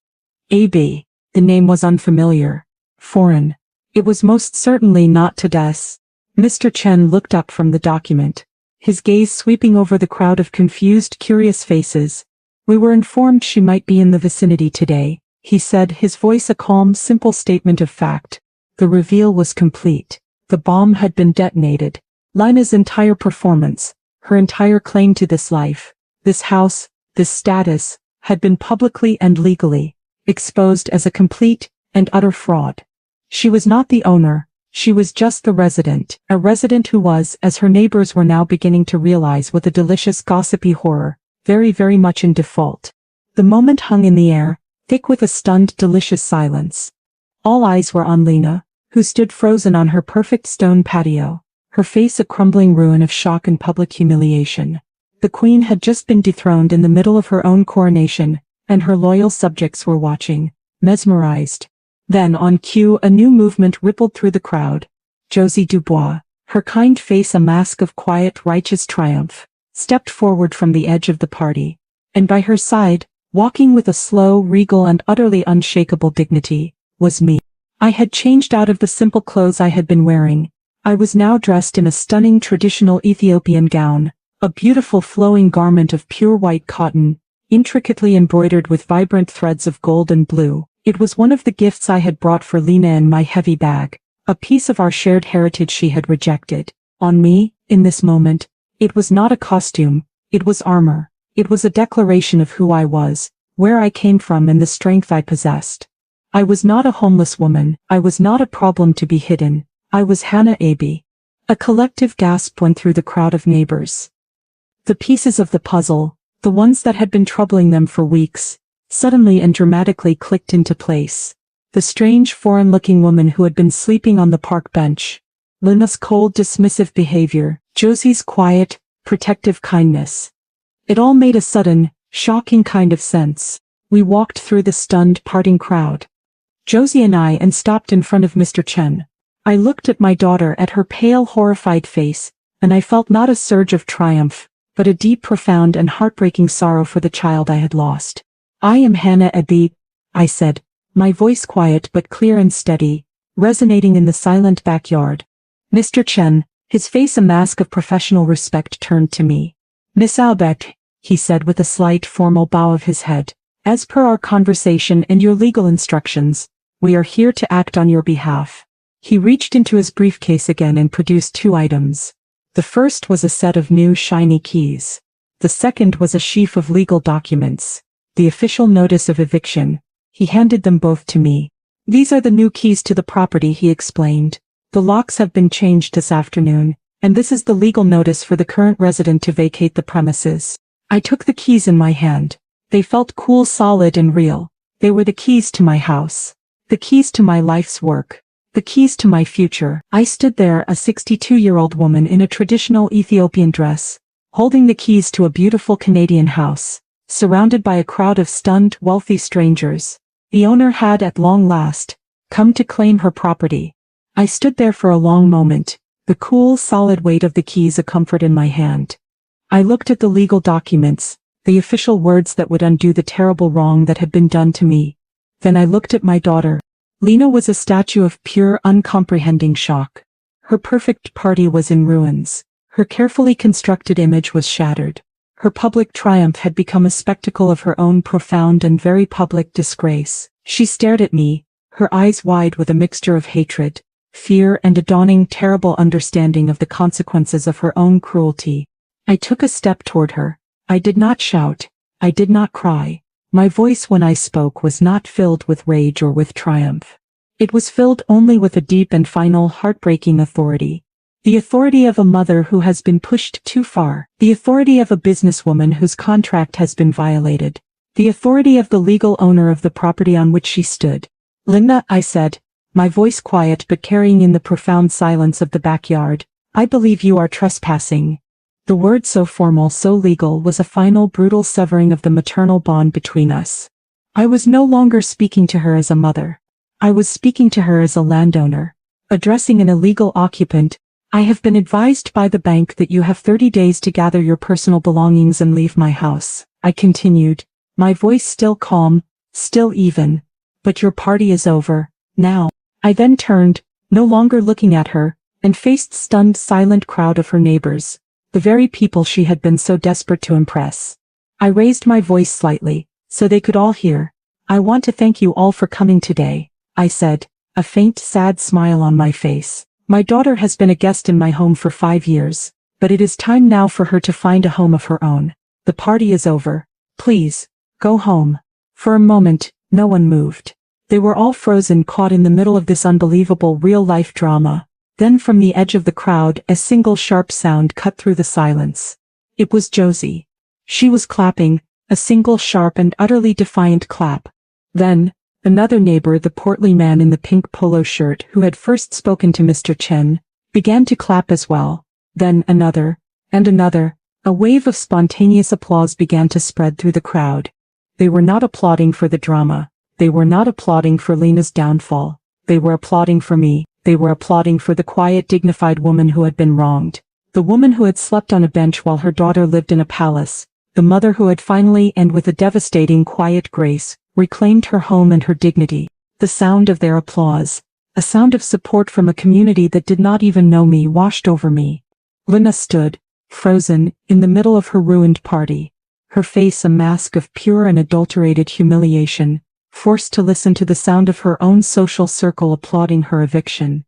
Abbe. The name was unfamiliar, foreign. It was most certainly not Tedez. Mr. Chen looked up from the document, his gaze sweeping over the crowd of confused, curious faces. We were informed she might be in the vicinity today, he said, his voice a calm, simple statement of fact. The reveal was complete. The bomb had been detonated. Lena's entire performance, her entire claim to this life, this house, this status, had been publicly and legally exposed as a complete and utter fraud. She was not the owner. She was just the resident, a resident who was, as her neighbors were now beginning to realize with a delicious gossipy horror, very, very much in default. The moment hung in the air, thick with a stunned, delicious silence. All eyes were on Lena, who stood frozen on her perfect stone patio, her face a crumbling ruin of shock and public humiliation. The queen had just been dethroned in the middle of her own coronation, and her loyal subjects were watching, mesmerized. Then on cue a new movement rippled through the crowd. Josie Dubois, her kind face a mask of quiet, righteous triumph, stepped forward from the edge of the party, and by her side, walking with a slow, regal and utterly unshakable dignity, was me. I had changed out of the simple clothes I had been wearing. I was now dressed in a stunning traditional Ethiopian gown, a beautiful flowing garment of pure white cotton, intricately embroidered with vibrant threads of gold and blue. It was one of the gifts I had brought for Lena in my heavy bag, a piece of our shared heritage she had rejected. On me, in this moment, it was not a costume, it was armor. It was a declaration of who I was, where I came from and the strength I possessed. I was not a homeless woman, I was not a problem to be hidden, I was Hana Abbe. A collective gasp went through the crowd of neighbors. The pieces of the puzzle, the ones that had been troubling them for weeks, suddenly and dramatically clicked into place. The strange foreign-looking woman who had been sleeping on the park bench. Lena's cold, dismissive behavior. Josie's quiet, protective kindness. It all made a sudden, shocking kind of sense. We walked through the stunned, parting crowd. Josie and stopped in front of Mr. Chen. I looked at my daughter, at her pale, horrified face, and I felt not a surge of triumph, but a deep, profound and heartbreaking sorrow for the child I had lost. "I am Hana Abbe," I said, my voice quiet but clear and steady, resonating in the silent backyard. Mr. Chen, his face a mask of professional respect, turned to me. "Miss Abbe," he said with a slight formal bow of his head, "as per our conversation and your legal instructions, we are here to act on your behalf." He reached into his briefcase again and produced 2 items. The first was a set of new shiny keys. The second was a sheaf of legal documents, the official notice of eviction. He handed them both to me. "These are the new keys to the property," he explained. "The locks have been changed this afternoon, and this is the legal notice for the current resident to vacate the premises." I took the keys in my hand. They felt cool, solid and real. They were the keys to my house. The keys to my life's work. The keys to my future. I stood there, a 62-year-old woman in a traditional Ethiopian dress, holding the keys to a beautiful Canadian house, surrounded by a crowd of stunned, wealthy strangers. The owner had, at long last, come to claim her property. I stood there for a long moment, the cool, solid weight of the keys a comfort in my hand. I looked at the legal documents, the official words that would undo the terrible wrong that had been done to me. Then I looked at my daughter. Lena was a statue of pure, uncomprehending shock. Her perfect party was in ruins. Her carefully constructed image was shattered. Her public triumph had become a spectacle of her own profound and very public disgrace. She stared at me, her eyes wide with a mixture of hatred, fear and a dawning terrible understanding of the consequences of her own cruelty. I took a step toward her. I did not shout. I did not cry. My voice when I spoke was not filled with rage or with triumph. It was filled only with a deep and final heartbreaking authority. The authority of a mother who has been pushed too far. The authority of a businesswoman whose contract has been violated. The authority of the legal owner of the property on which she stood. "Lena," I said, my voice quiet but carrying in the profound silence of the backyard, "I believe you are trespassing." The word, so formal, so legal, was a final brutal severing of the maternal bond between us. I was no longer speaking to her as a mother. I was speaking to her as a landowner. Addressing an illegal occupant, "I have been advised by the bank that you have 30 days to gather your personal belongings and leave my house," I continued, my voice still calm, still even. "But your party is over, now." I then turned, no longer looking at her, and faced the stunned, silent crowd of her neighbors. The very people she had been so desperate to impress. I raised my voice slightly, so they could all hear. "I want to thank you all for coming today," I said, a faint, sad smile on my face. "My daughter has been a guest in my home for 5 years, but it is time now for her to find a home of her own. The party is over. Please, go home." For a moment, no one moved. They were all frozen, caught in the middle of this unbelievable real-life drama. Then from the edge of the crowd, a single sharp sound cut through the silence. It was Josie. She was clapping, a single sharp and utterly defiant clap. Then, another neighbor, the portly man in the pink polo shirt who had first spoken to Mr. Chen, began to clap as well. Then another, and another. A wave of spontaneous applause began to spread through the crowd. They were not applauding for the drama. They were not applauding for Lena's downfall. They were applauding for me. They were applauding for the quiet, dignified woman who had been wronged. The woman who had slept on a bench while her daughter lived in a palace. The mother who had finally, and with a devastating, quiet grace, reclaimed her home and her dignity. The sound of their applause, a sound of support from a community that did not even know me, washed over me. Lena stood, frozen, in the middle of her ruined party. Her face a mask of pure and adulterated humiliation, forced to listen to the sound of her own social circle applauding her eviction.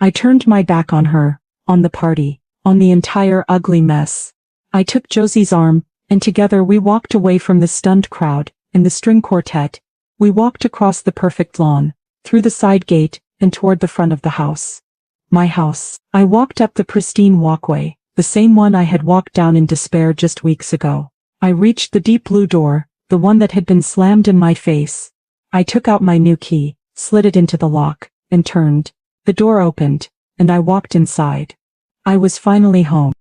I turned my back on her, on the party, on the entire ugly mess. I took Josie's arm, and together we walked away from the stunned crowd, in the string quartet. We walked across the perfect lawn, through the side gate, and toward the front of the house. My house. I walked up the pristine walkway, the same one I had walked down in despair just weeks ago. I reached the deep blue door, the one that had been slammed in my face. I took out my new key, slid it into the lock, and turned. The door opened, and I walked inside. I was finally home.